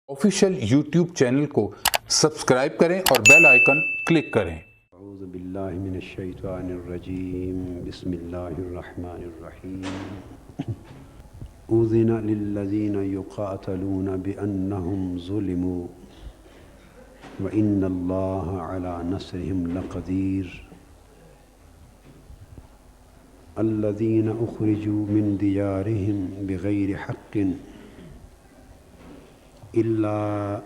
Official YouTube channel کو subscribe کریں اور بیل آئیکن کلک کریں۔ اعوذ باللہ من الشیطان الرجیم، بسم اللہ الرحمن الرحیم۔ اذن للذین یقاتلون بأنہم ظلموا وإن اللہ علی نصرہم لقدیر۔ الذین اخرجوا من دیارہم بغیر حق الا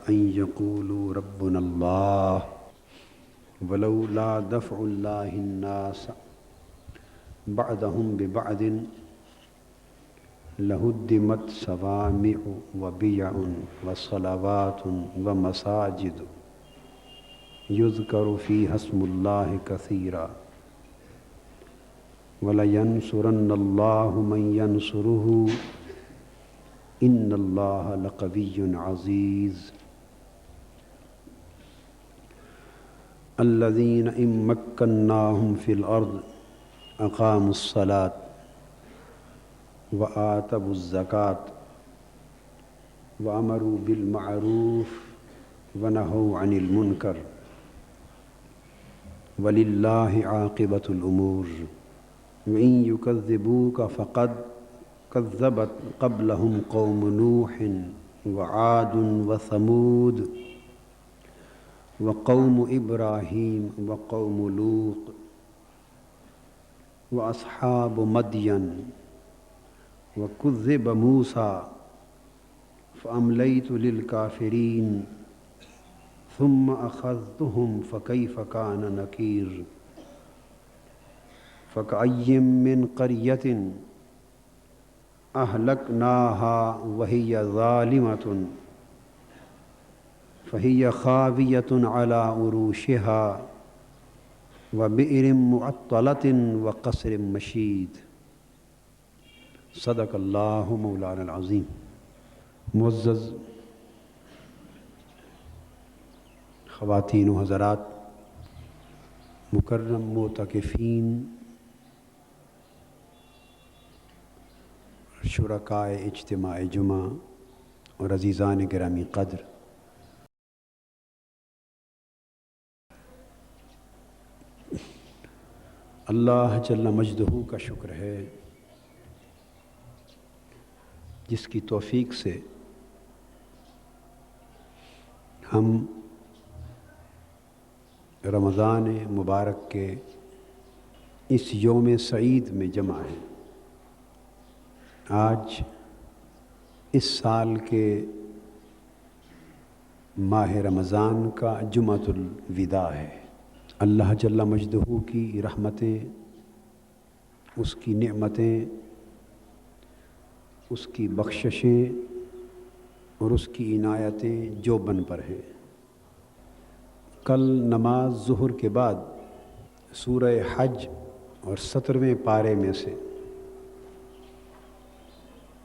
ان یقولوا ربنا اللہ ولولا دفع اللہ الناس بعضهم ببعض لہدمت صوامع وبیع وصلوات ومساجد یذکر فیہا اسم اللہ کثیرا وَلَيَنْصُرَنَّ اللَّهُ مَنْ يَنْصُرُهُ إِنَّ اللَّهَ لَقَوِيٌّ عَزِيزٌ۔ الَّذِينَ إِن مَّكَّنَّاهُمْ فِي الْأَرْضِ أَقَامُوا الصَّلَاةَ وَآتَوُا الزَّكَاةَ وَأَمَرُوا بِالْمَعْرُوفِ وَنَهَوْا عَنِ الْمُنكَرِ وَلِلَّهِ عَاقِبَةُ الْأُمُورِ۔ وَإِن يُكَذِّبُوكَ فَقَدْ كَذَّبَتْ قَبْلَهُمْ قَوْمُ نُوحٍ وَعَادٌ وَثَمُودُ وَقَوْمُ إِبْرَاهِيمَ وَقَوْمُ لُوطٍ وَأَصْحَابُ مَدْيَنَ وَكُذِّبَ مُوسَىٰ فَأَمْلَيْتُ لِلْكَافِرِينَ ثُمَّ أَخَذْتُهُمْ فَكَيْفَ كَانَ نَكِيرِ۔ فَكَأَيٍّ مِّن قَرْيَةٍ أَهْلَكْنَاهَا وَهِيَ ظَالِمَةٌ فَهِيَ خَاوِيَةٌ عَلَىٰ عُرُوشِهَا وَبِئْرٍ مُّعَطَّلَةٍ وَقَصْرٍ مَّشِيدٍ۔ صدق اللہ مولانا العظیم۔ معزز خواتین و حضرات، مکرم معتکفین، شرکائے اجتماع جمعہ اور عزیزان گرامی قدر، اللہ جل مجدہ کا شکر ہے جس کی توفیق سے ہم رمضان مبارک کے اس یوم سعید میں جمع ہیں۔ آج اس سال کے ماہ رمضان کا جمعۃ الوداع ہے۔ اللہ جل مجدہ کی رحمتیں، اس کی نعمتیں، اس کی بخششیں اور اس کی عنایتیں جو بن پر ہیں۔ کل نماز ظہر کے بعد سورہ حج اور 17ویں پارے میں سے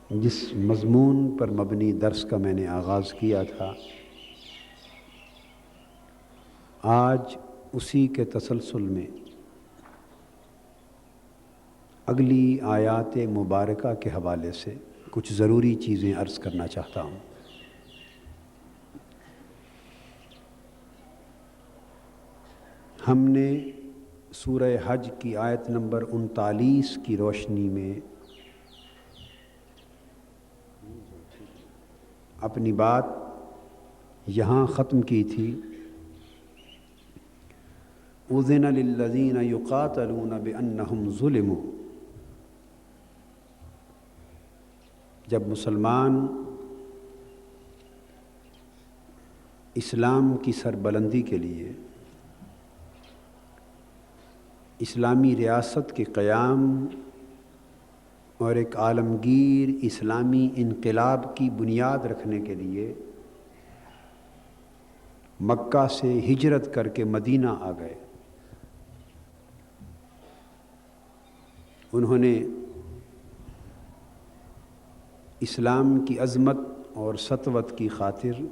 جس مضمون پر مبنی درس کا میں نے آغاز کیا تھا، آج اسی کے تسلسل میں اگلی آیات مبارکہ کے حوالے سے کچھ ضروری چیزیں عرض کرنا چاہتا ہوں۔ ہم نے سورہ حج کی آیت نمبر 39 کی روشنی میں اپنی بات یہاں ختم کی تھی۔ اذن للذین یقاتلون بانہم ظلموا۔ جب مسلمان اسلام کی سربلندی کے لیے، اسلامی ریاست کے قیام اور ایک عالمگیر اسلامی انقلاب کی بنیاد رکھنے کے لیے مکہ سے ہجرت کر کے مدینہ آ گئے، انہوں نے اسلام کی عظمت اور سطوت کی خاطر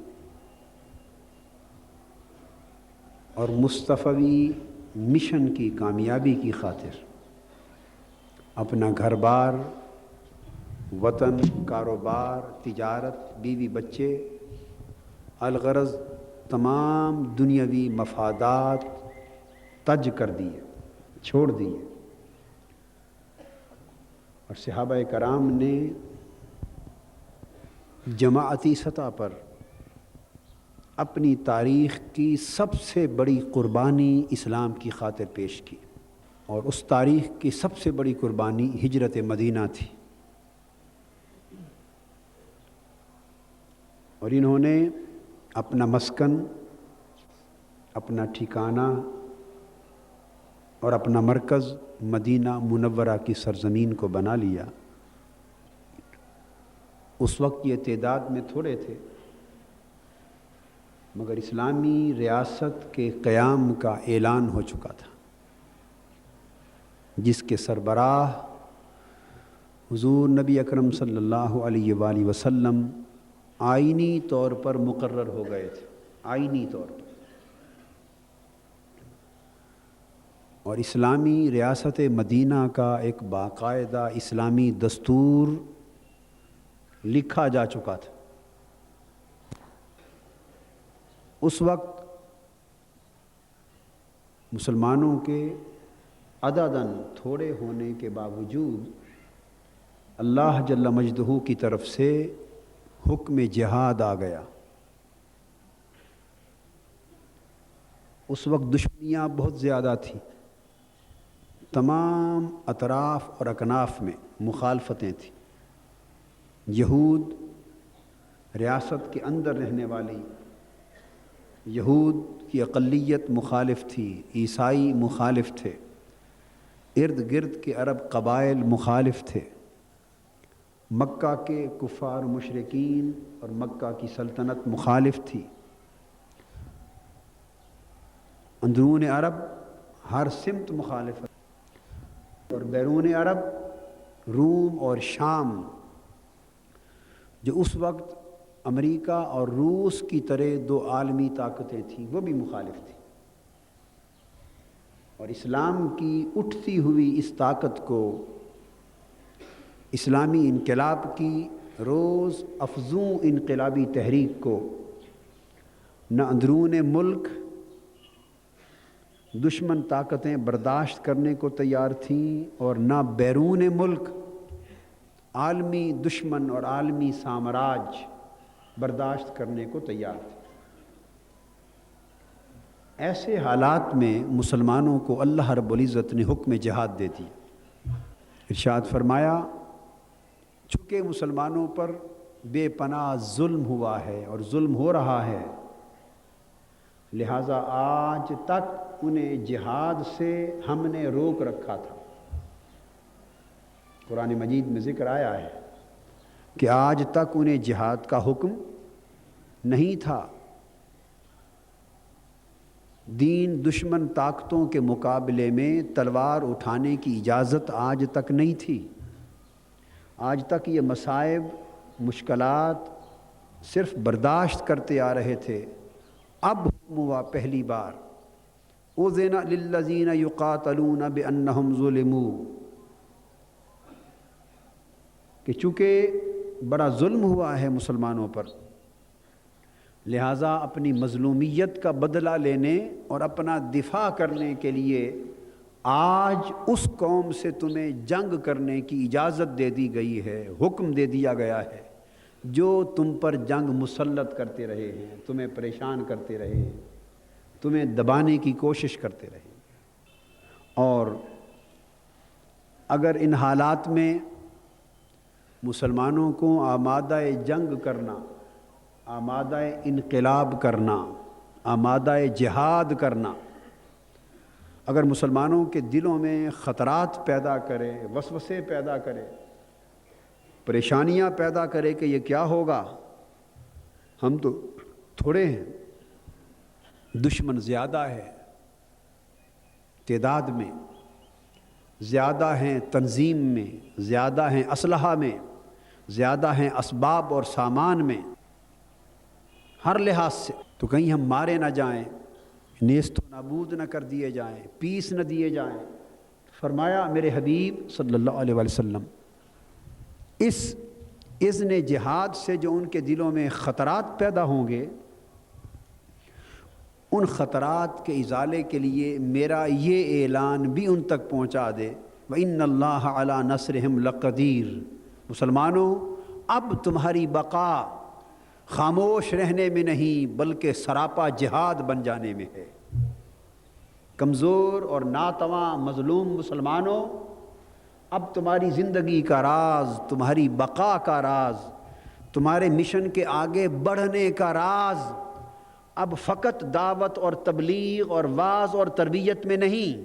اور مصطفی مشن کی کامیابی کی خاطر اپنا گھر بار، وطن، کاروبار، تجارت، بیوی بچے الغرض تمام دنیاوی مفادات تج کر دیے، چھوڑ دیے، اور صحابہ کرام نے جماعتی سطح پر اپنی تاریخ کی سب سے بڑی قربانی اسلام کی خاطر پیش کی، اور اس تاریخ کی سب سے بڑی قربانی ہجرت مدینہ تھی۔ اور انہوں نے اپنا مسکن، اپنا ٹھکانہ اور اپنا مرکز مدینہ منورہ کی سرزمین کو بنا لیا۔ اس وقت یہ تعداد میں تھوڑے تھے، مگر اسلامی ریاست کے قیام کا اعلان ہو چکا تھا، جس کے سربراہ حضور نبی اکرم صلی اللہ علیہ وآلہ وسلم آئینی طور پر مقرر ہو گئے تھے، آئینی طور پر۔ اور اسلامی ریاست مدینہ کا ایک باقاعدہ اسلامی دستور لکھا جا چکا تھا۔ اس وقت مسلمانوں کے عدداً تھوڑے ہونے کے باوجود اللہ جل مجدہ کی طرف سے حکم جہاد آ گیا۔ اس وقت دشمنیاں بہت زیادہ تھیں، تمام اطراف اور اکناف میں مخالفتیں تھیں۔ یہود ریاست کے اندر رہنے والی یہود کی اقلیت مخالف تھی، عیسائی مخالف تھے، ارد گرد کے عرب قبائل مخالف تھے، مکہ کے کفار مشرکین اور مکہ کی سلطنت مخالف تھی، اندرون عرب ہر سمت مخالفت، اور بیرون عرب روم اور شام جو اس وقت امریکہ اور روس کی طرح دو عالمی طاقتیں تھیں، وہ بھی مخالف تھیں۔ اور اسلام کی اٹھتی ہوئی اس طاقت کو، اسلامی انقلاب کی روز افزوں انقلابی تحریک کو، نہ اندرون ملک دشمن طاقتیں برداشت کرنے کو تیار تھیں، اور نہ بیرون ملک عالمی دشمن اور عالمی سامراج برداشت کرنے کو تیار تھے۔ ایسے حالات میں مسلمانوں کو اللہ رب العزت نے حکم جہاد دے دیا۔ ارشاد فرمایا، چونکہ مسلمانوں پر بے پناہ ظلم ہوا ہے اور ظلم ہو رہا ہے، لہٰذا آج تک انہیں جہاد سے ہم نے روک رکھا تھا۔ قرآن مجید میں ذکر آیا ہے کہ آج تک انہیں جہاد کا حکم نہیں تھا، دین دشمن طاقتوں کے مقابلے میں تلوار اٹھانے کی اجازت آج تک نہیں تھی۔ آج تک یہ مصائب، مشکلات صرف برداشت کرتے آ رہے تھے، اب حکم ہوا پہلی بار، اذن للذین یقاتلون بانہم ظلموا، کہ چونکہ بڑا ظلم ہوا ہے مسلمانوں پر، لہٰذا اپنی مظلومیت کا بدلہ لینے اور اپنا دفاع کرنے کے لیے آج اس قوم سے تمہیں جنگ کرنے کی اجازت دے دی گئی ہے، حکم دے دیا گیا ہے جو تم پر جنگ مسلط کرتے رہے ہیں، تمہیں پریشان کرتے رہے ہیں، تمہیں دبانے کی کوشش کرتے رہے۔ اور اگر ان حالات میں مسلمانوں کو آمادہ جنگ کرنا، آمادہ انقلاب کرنا، آمادہ جہاد کرنا، اگر مسلمانوں کے دلوں میں خطرات پیدا کرے، وسوسے پیدا کرے، پریشانیاں پیدا کرے کہ یہ کیا ہوگا، ہم تو تھوڑے ہیں، دشمن زیادہ ہے، تعداد میں زیادہ ہیں، تنظیم میں زیادہ ہیں، اسلحہ میں زیادہ ہیں، اسباب اور سامان میں، ہر لحاظ سے، تو کہیں ہم مارے نہ جائیں، نیست و نابود نہ کر دیے جائیں، پیس نہ دیے جائیں۔ فرمایا میرے حبیب صلی اللہ علیہ وآلہ وسلم اس اذن جہاد سے جو ان کے دلوں میں خطرات پیدا ہوں گے، ان خطرات کے ازالے کے لیے میرا یہ اعلان بھی ان تک پہنچا دے، وَإِنَّ اللَّهَ عَلَىٰ نَصْرِهِمْ لَقَدِيرٌ۔ مسلمانوں، اب تمہاری بقا خاموش رہنے میں نہیں بلکہ سراپا جہاد بن جانے میں ہے۔ کمزور اور ناتواں مظلوم مسلمانوں، اب تمہاری زندگی کا راز، تمہاری بقا کا راز، تمہارے مشن کے آگے بڑھنے کا راز اب فقط دعوت اور تبلیغ اور وعظ اور تربیت میں نہیں،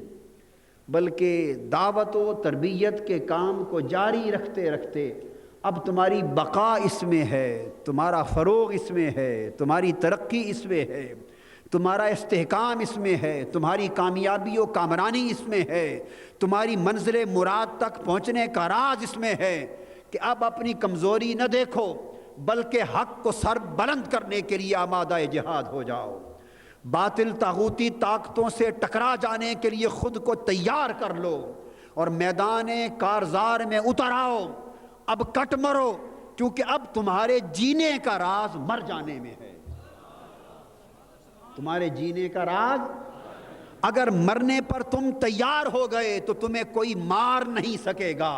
بلکہ دعوت و تربیت کے کام کو جاری رکھتے رکھتے اب تمہاری بقا اس میں ہے، تمہارا فروغ اس میں ہے، تمہاری ترقی اس میں ہے، تمہارا استحکام اس میں ہے، تمہاری کامیابی و کامرانی اس میں ہے، تمہاری منزل مراد تک پہنچنے کا راز اس میں ہے کہ اب اپنی کمزوری نہ دیکھو بلکہ حق کو سر بلند کرنے کے لیے آمادہ جہاد ہو جاؤ، باطل طاغوتی طاقتوں سے ٹکرا جانے کے لیے خود کو تیار کر لو اور میدان کارزار میں اتر آؤ، اب کٹ مرو، کیونکہ اب تمہارے جینے کا راز مر جانے میں ہے۔ تمہارے جینے کا راز، اگر مرنے پر تم تیار ہو گئے تو تمہیں کوئی مار نہیں سکے گا۔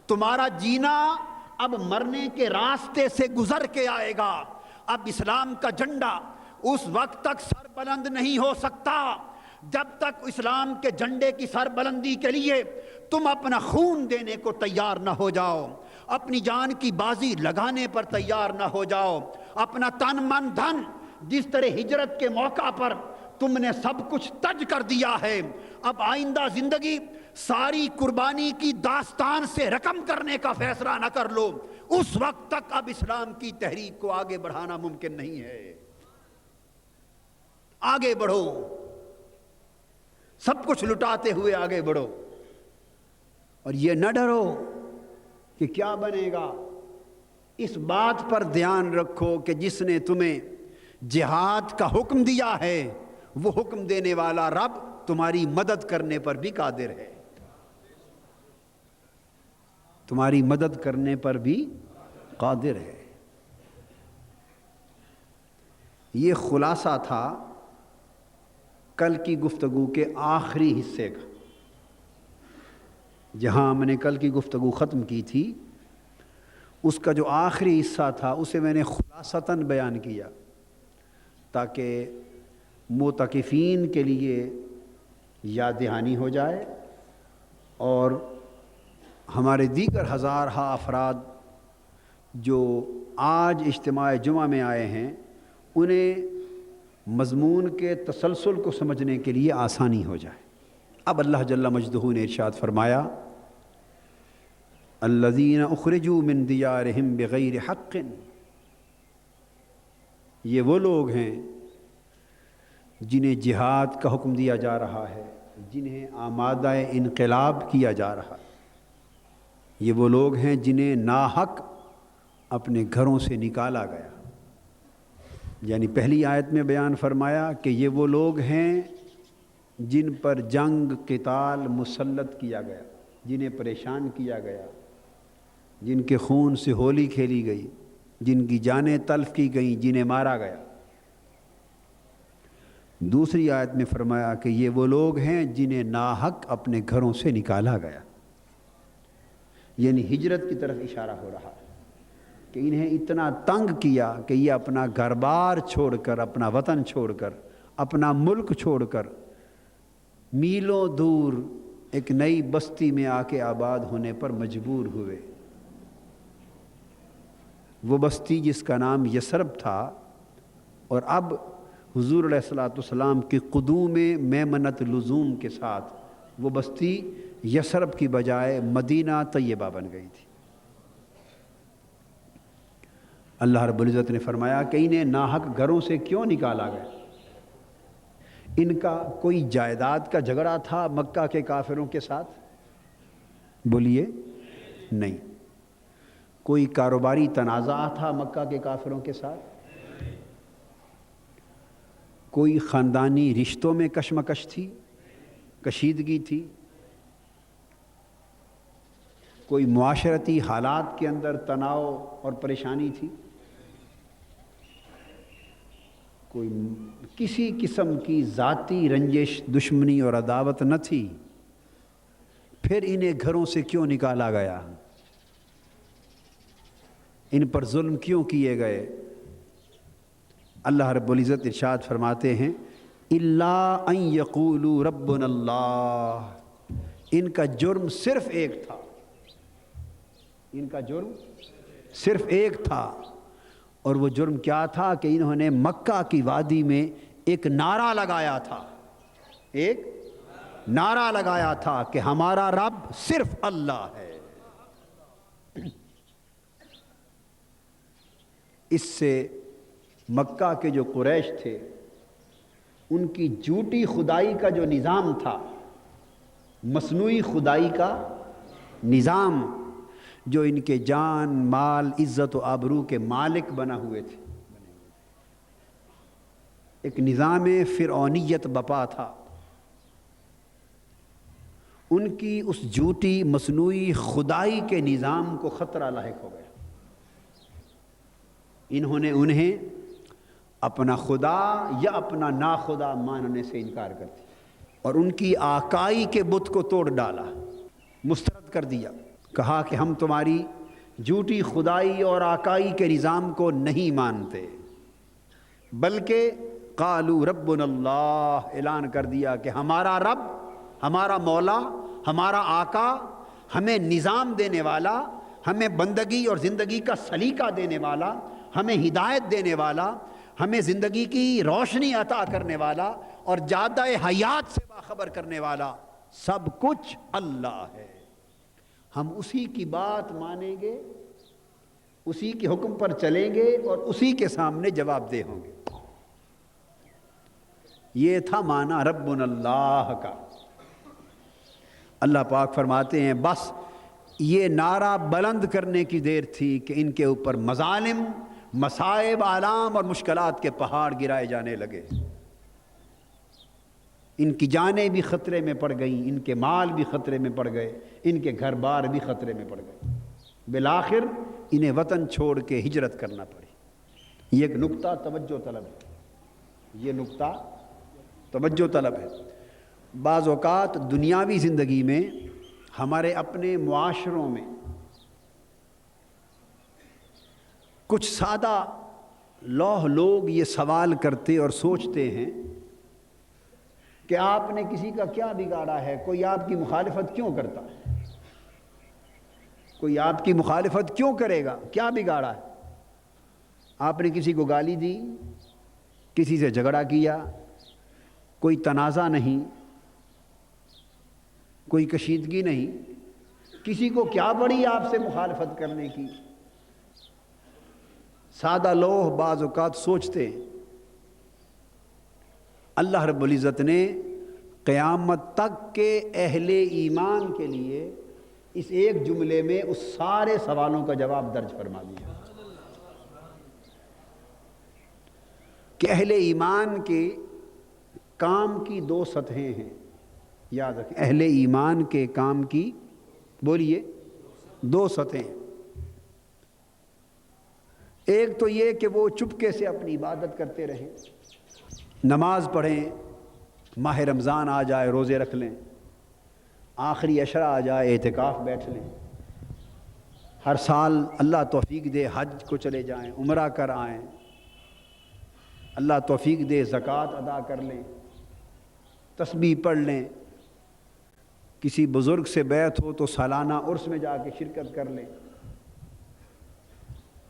تمہارا جینا اب مرنے کے راستے سے گزر کے آئے گا۔ اب اسلام کا جھنڈا اس وقت تک سر بلند نہیں ہو سکتا جب تک اسلام کے جھنڈے کی سر بلندی کے لیے تم اپنا خون دینے کو تیار نہ ہو جاؤ، اپنی جان کی بازی لگانے پر تیار نہ ہو جاؤ، اپنا تن من دھن جس طرح ہجرت کے موقع پر تم نے سب کچھ تج کر دیا ہے، اب آئندہ زندگی ساری قربانی کی داستان سے رقم کرنے کا فیصلہ نہ کر لو، اس وقت تک اب اسلام کی تحریک کو آگے بڑھانا ممکن نہیں ہے۔ آگے بڑھو، سب کچھ لٹاتے ہوئے آگے بڑھو، اور یہ نہ ڈرو کہ کیا بنے گا۔ اس بات پر دھیان رکھو کہ جس نے تمہیں جہاد کا حکم دیا ہے وہ حکم دینے والا رب تمہاری مدد کرنے پر بھی قادر ہے، تمہاری مدد کرنے پر بھی قادر ہے۔ یہ خلاصہ تھا کل کی گفتگو کے آخری حصے کا۔ جہاں میں نے کل کی گفتگو ختم کی تھی اس کا جو آخری حصہ تھا اسے میں نے خلاصتاً بیان کیا تاکہ معتکفین کے لیے یاد دہانی ہو جائے اور ہمارے دیگر ہزارہا افراد جو آج اجتماع جمعہ میں آئے ہیں انہیں مضمون کے تسلسل کو سمجھنے کے لیے آسانی ہو جائے۔ اب اللہ جل مجدہ نے ارشاد فرمایا، الذین اخرجوا من دیارہم بغیر حق، یہ وہ لوگ ہیں جنہیں جہاد کا حکم دیا جا رہا ہے، جنہیں آمادہ انقلاب کیا جا رہا ہے، یہ وہ لوگ ہیں جنہیں ناحق اپنے گھروں سے نکالا گیا۔ یعنی پہلی آیت میں بیان فرمایا کہ یہ وہ لوگ ہیں جن پر جنگ قتال مسلط کیا گیا، جنہیں پریشان کیا گیا، جن کے خون سے ہولی کھیلی گئی، جن کی جانیں تلف کی گئیں، جنہیں مارا گیا۔ دوسری آیت میں فرمایا کہ یہ وہ لوگ ہیں جنہیں ناحق اپنے گھروں سے نکالا گیا، یعنی ہجرت کی طرف اشارہ ہو رہا ہے کہ انہیں اتنا تنگ کیا کہ یہ اپنا گھر بار چھوڑ کر، اپنا وطن چھوڑ کر، اپنا ملک چھوڑ کر میلوں دور ایک نئی بستی میں آ کے آباد ہونے پر مجبور ہوئے۔ وہ بستی جس کا نام یثرب تھا، اور اب حضور علیہ الصلوۃ والسلام کی قدوم میمنت لزوم کے ساتھ وہ بستی یثرب کی بجائے مدینہ طیبہ بن گئی تھی۔ اللہ رب العزت نے فرمایا کہ انہیں ناحق گھروں سے کیوں نکالا گیا؟ ان کا کوئی جائیداد کا جھگڑا تھا مکہ کے کافروں کے ساتھ؟ بولیے نہیں۔ کوئی کاروباری تنازع تھا مکہ کے کافروں کے ساتھ؟ کوئی خاندانی رشتوں میں کشمکش تھی، کشیدگی تھی؟ کوئی معاشرتی حالات کے اندر تناؤ اور پریشانی تھی؟ کوئی کسی قسم کی ذاتی رنجش، دشمنی اور عداوت نہ تھی، پھر انہیں گھروں سے کیوں نکالا گیا؟ ان پر ظلم کیوں کیے گئے؟ اللہ رب العزت ارشاد فرماتے ہیں الا ان یقولوا ربنا اللہ، ان کا جرم صرف ایک تھا، ان کا جرم صرف ایک تھا، اور وہ جرم کیا تھا کہ انہوں نے مکہ کی وادی میں ایک نعرہ لگایا تھا، ایک نعرہ لگایا تھا کہ ہمارا رب صرف اللہ ہے۔ اس سے مکہ کے جو قریش تھے ان کی جھوٹی خدائی کا جو نظام تھا، مصنوعی خدائی کا نظام، جو ان کے جان، مال، عزت و آبرو کے مالک بنا ہوئے تھے، ایک نظام فرعونیت بپا تھا، ان کی اس جھوٹی مصنوعی خدائی کے نظام کو خطرہ لاحق ہو گیا۔ انہوں نے انہیں اپنا خدا یا اپنا ناخدا ماننے سے انکار کر دیا، اور ان کی آقائی کے بت کو توڑ ڈالا، مسترد کر دیا، کہا کہ ہم تمہاری جھوٹی خدائی اور آقائی کے نظام کو نہیں مانتے، بلکہ قالوا ربنا اللہ، اعلان کر دیا کہ ہمارا رب، ہمارا مولا، ہمارا آقا، ہمیں نظام دینے والا، ہمیں بندگی اور زندگی کا سلیقہ دینے والا، ہمیں ہدایت دینے والا، ہمیں زندگی کی روشنی عطا کرنے والا اور جادہ حیات سے باخبر کرنے والا، سب کچھ اللہ ہے، ہم اسی کی بات مانیں گے، اسی کے حکم پر چلیں گے اور اسی کے سامنے جواب دہ ہوں گے۔ یہ تھا معنی ربنا اللہ کا۔ اللہ پاک فرماتے ہیں بس یہ نعرہ بلند کرنے کی دیر تھی کہ ان کے اوپر مظالم، مصائب، آلام اور مشکلات کے پہاڑ گرائے جانے لگے، ان کی جانیں بھی خطرے میں پڑ گئیں، ان کے مال بھی خطرے میں پڑ گئے، ان کے گھر بار بھی خطرے میں پڑ گئے، بالآخر انہیں وطن چھوڑ کے ہجرت کرنا پڑی۔ یہ ایک نقطہ توجہ طلب ہے، یہ نقطہ توجہ طلب ہے۔ بعض اوقات دنیاوی زندگی میں ہمارے اپنے معاشروں میں کچھ سادہ لوح لوگ یہ سوال کرتے اور سوچتے ہیں کہ آپ نے کسی کا کیا بگاڑا ہے، کوئی آپ کی مخالفت کیوں کرتا ہے، کوئی آپ کی مخالفت کیوں کرے گا، کیا بگاڑا ہے؟ آپ نے کسی کو گالی دی، کسی سے جھگڑا کیا، کوئی تنازع نہیں، کوئی کشیدگی نہیں، کسی کو کیا پڑی آپ سے مخالفت کرنے کی؟ سادہ لوح بعض اوقات سوچتے ہیں۔ اللہ رب العزت نے قیامت تک کے اہل ایمان کے لیے اس ایک جملے میں اس سارے سوالوں کا جواب درج فرما دیا کہ اہل ایمان کے کام کی دو سطحیں ہیں، یاد رکھیں، اہل ایمان کے کام کی، بولیے، دو سطحیں۔ ایک تو یہ کہ وہ چپکے سے اپنی عبادت کرتے رہیں، نماز پڑھیں، ماہ رمضان آ جائے روزے رکھ لیں، آخری عشرہ آ جائے اعتکاف بیٹھ لیں، ہر سال اللہ توفیق دے حج کو چلے جائیں، عمرہ کر آئیں، اللہ توفیق دے زکوٰۃ ادا کر لیں، تسبیح پڑھ لیں، کسی بزرگ سے بیعت ہو تو سالانہ عرس میں جا کے شرکت کر لیں،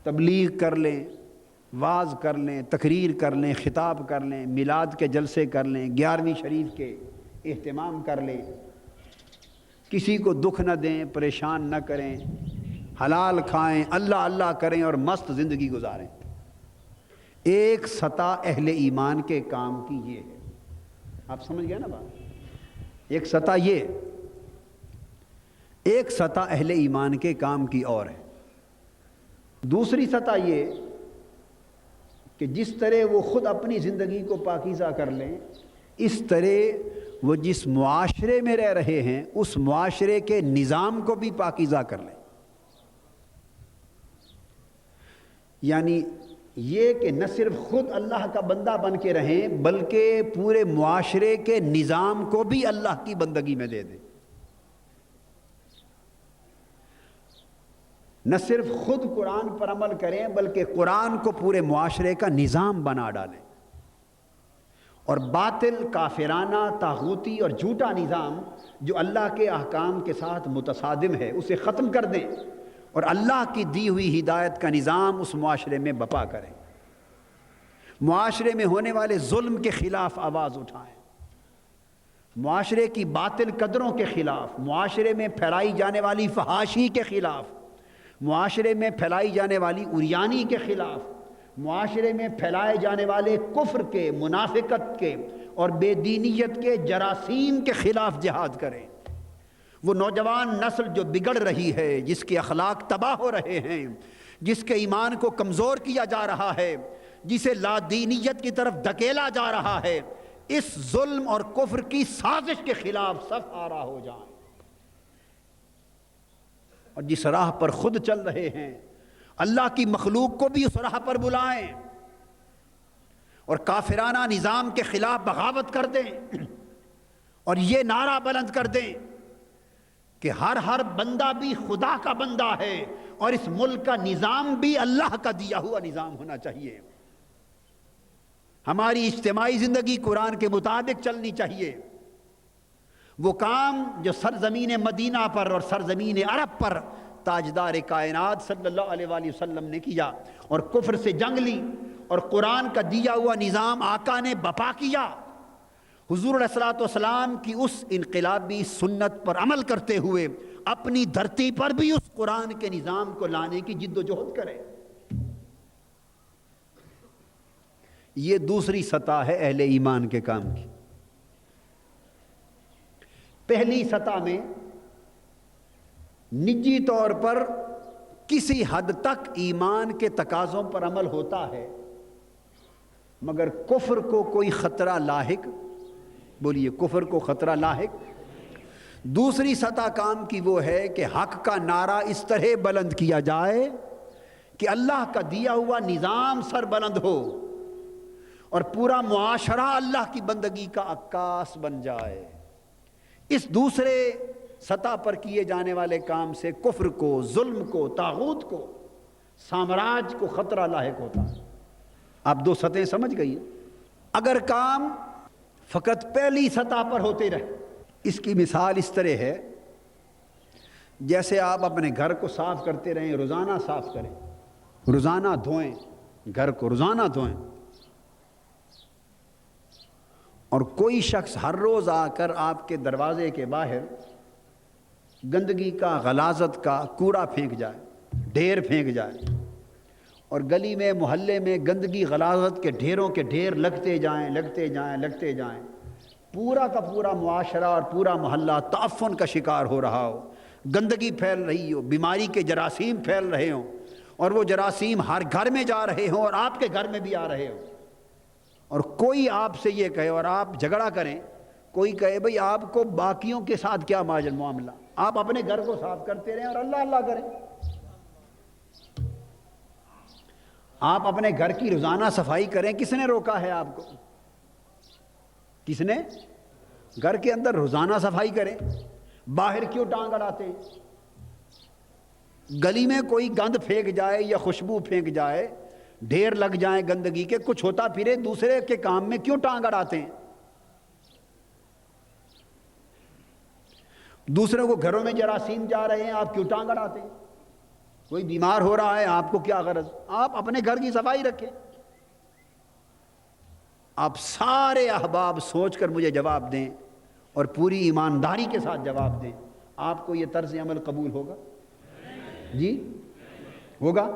تبلیغ کر لیں، واعظ کر لیں، تقریر کر لیں، خطاب کر لیں، میلاد کے جلسے کر لیں، 11ویں شریف کے اہتمام کر لیں، کسی کو دکھ نہ دیں، پریشان نہ کریں، حلال کھائیں، اللہ اللہ کریں اور مست زندگی گزاریں۔ ایک سطح اہل ایمان کے کام کی یہ ہے، آپ سمجھ گئے نا بات؟ ایک سطح یہ، ایک سطح اہل ایمان کے کام کی اور ہے۔ دوسری سطح یہ کہ جس طرح وہ خود اپنی زندگی کو پاکیزہ کر لیں، اس طرح وہ جس معاشرے میں رہ رہے ہیں اس معاشرے کے نظام کو بھی پاکیزہ کر لیں۔ یعنی یہ کہ نہ صرف خود اللہ کا بندہ بن کے رہیں بلکہ پورے معاشرے کے نظام کو بھی اللہ کی بندگی میں دے دیں. نہ صرف خود قرآن پر عمل کریں بلکہ قرآن کو پورے معاشرے کا نظام بنا ڈالیں اور باطل، کافرانہ، طاغوتی اور جھوٹا نظام جو اللہ کے احکام کے ساتھ متصادم ہے اسے ختم کر دیں اور اللہ کی دی ہوئی ہدایت کا نظام اس معاشرے میں بپا کریں. معاشرے میں ہونے والے ظلم کے خلاف آواز اٹھائیں، معاشرے کی باطل قدروں کے خلاف، معاشرے میں پھیلائی جانے والی فحاشی کے خلاف، معاشرے میں پھیلائی جانے والی عریانی کے خلاف، معاشرے میں پھیلائے جانے والے کفر کے، منافقت کے اور بے دینیت کے جراثیم کے خلاف جہاد کریں. وہ نوجوان نسل جو بگڑ رہی ہے، جس کے اخلاق تباہ ہو رہے ہیں، جس کے ایمان کو کمزور کیا جا رہا ہے، جسے لا دینیت کی طرف دھکیلا جا رہا ہے، اس ظلم اور کفر کی سازش کے خلاف صف آرا ہو جائیں اور جس راہ پر خود چل رہے ہیں اللہ کی مخلوق کو بھی اس راہ پر بلائیں اور کافرانہ نظام کے خلاف بغاوت کر دیں اور یہ نعرہ بلند کر دیں کہ ہر بندہ بھی خدا کا بندہ ہے اور اس ملک کا نظام بھی اللہ کا دیا ہوا نظام ہونا چاہیے. ہماری اجتماعی زندگی قرآن کے مطابق چلنی چاہیے. وہ کام جو سرزمین مدینہ پر اور سرزمین عرب پر تاجدار کائنات صلی اللہ علیہ وآلہ وسلم نے کیا اور کفر سے جنگ لی اور قرآن کا دیا ہوا نظام آقا نے بپا کیا، حضور علیہ الصلوۃ والسلام کی اس انقلابی سنت پر عمل کرتے ہوئے اپنی دھرتی پر بھی اس قرآن کے نظام کو لانے کی جد و جہد کرے. یہ دوسری سطح ہے اہل ایمان کے کام کی. پہلی سطح میں نجی طور پر کسی حد تک ایمان کے تقاضوں پر عمل ہوتا ہے مگر کفر کو کوئی خطرہ لاحق، بولیے کفر کو خطرہ لاحق. دوسری سطح کام کی وہ ہے کہ حق کا نعرہ اس طرح بلند کیا جائے کہ اللہ کا دیا ہوا نظام سر بلند ہو اور پورا معاشرہ اللہ کی بندگی کا عکاس بن جائے. اس دوسرے سطح پر کیے جانے والے کام سے کفر کو، ظلم کو، طاغوت کو، سامراج کو خطرہ لاحق ہوتا ہے. آپ دو سطحیں سمجھ گئی. اگر کام فقط پہلی سطح پر ہوتے رہے، اس کی مثال اس طرح ہے جیسے آپ اپنے گھر کو صاف کرتے رہیں، روزانہ صاف کریں، روزانہ دھوئیں، گھر کو روزانہ دھوئیں، اور کوئی شخص ہر روز آ کر آپ کے دروازے کے باہر گندگی کا، غلاظت کا کوڑا پھینک جائے، ڈھیر پھینک جائے اور گلی میں، محلے میں گندگی غلاظت کے ڈھیروں کے ڈھیر لگتے جائیں، لگتے جائیں، پورا کا پورا معاشرہ اور پورا محلہ تعفن کا شکار ہو رہا ہو، گندگی پھیل رہی ہو، بیماری کے جراثیم پھیل رہے ہوں اور وہ جراثیم ہر گھر میں جا رہے ہوں اور آپ کے گھر میں بھی آ رہے ہوں، اور کوئی آپ سے یہ کہے اور آپ جھگڑا کریں، کوئی کہے بھئی آپ کو باقیوں کے ساتھ کیا معاملہ، آپ اپنے گھر کو صاف کرتے رہیں اور اللہ اللہ کریں. آپ اپنے گھر کی روزانہ صفائی کریں، کس نے روکا ہے آپ کو؟ کس نے؟ گھر کے اندر روزانہ صفائی کریں، باہر کیوں ٹانگ اڑاتے ہیں؟ گلی میں کوئی گند پھینک جائے یا خوشبو پھینک جائے، ڈھیر لگ جائیں گندگی کے، کچھ ہوتا پھرے، دوسرے کے کام میں کیوں ٹانگ اڑاتے ہیں؟ دوسروں کو گھروں میں جراثیم جا رہے ہیں، آپ کیوں ٹانگ اڑاتے ہیں؟ کوئی بیمار ہو رہا ہے، آپ کو کیا غرض؟ آپ اپنے گھر کی صفائی رکھیں. آپ سارے احباب سوچ کر مجھے جواب دیں اور پوری ایمانداری کے ساتھ جواب دیں، آپ کو یہ طرز عمل قبول ہوگا؟ جی ہوگا؟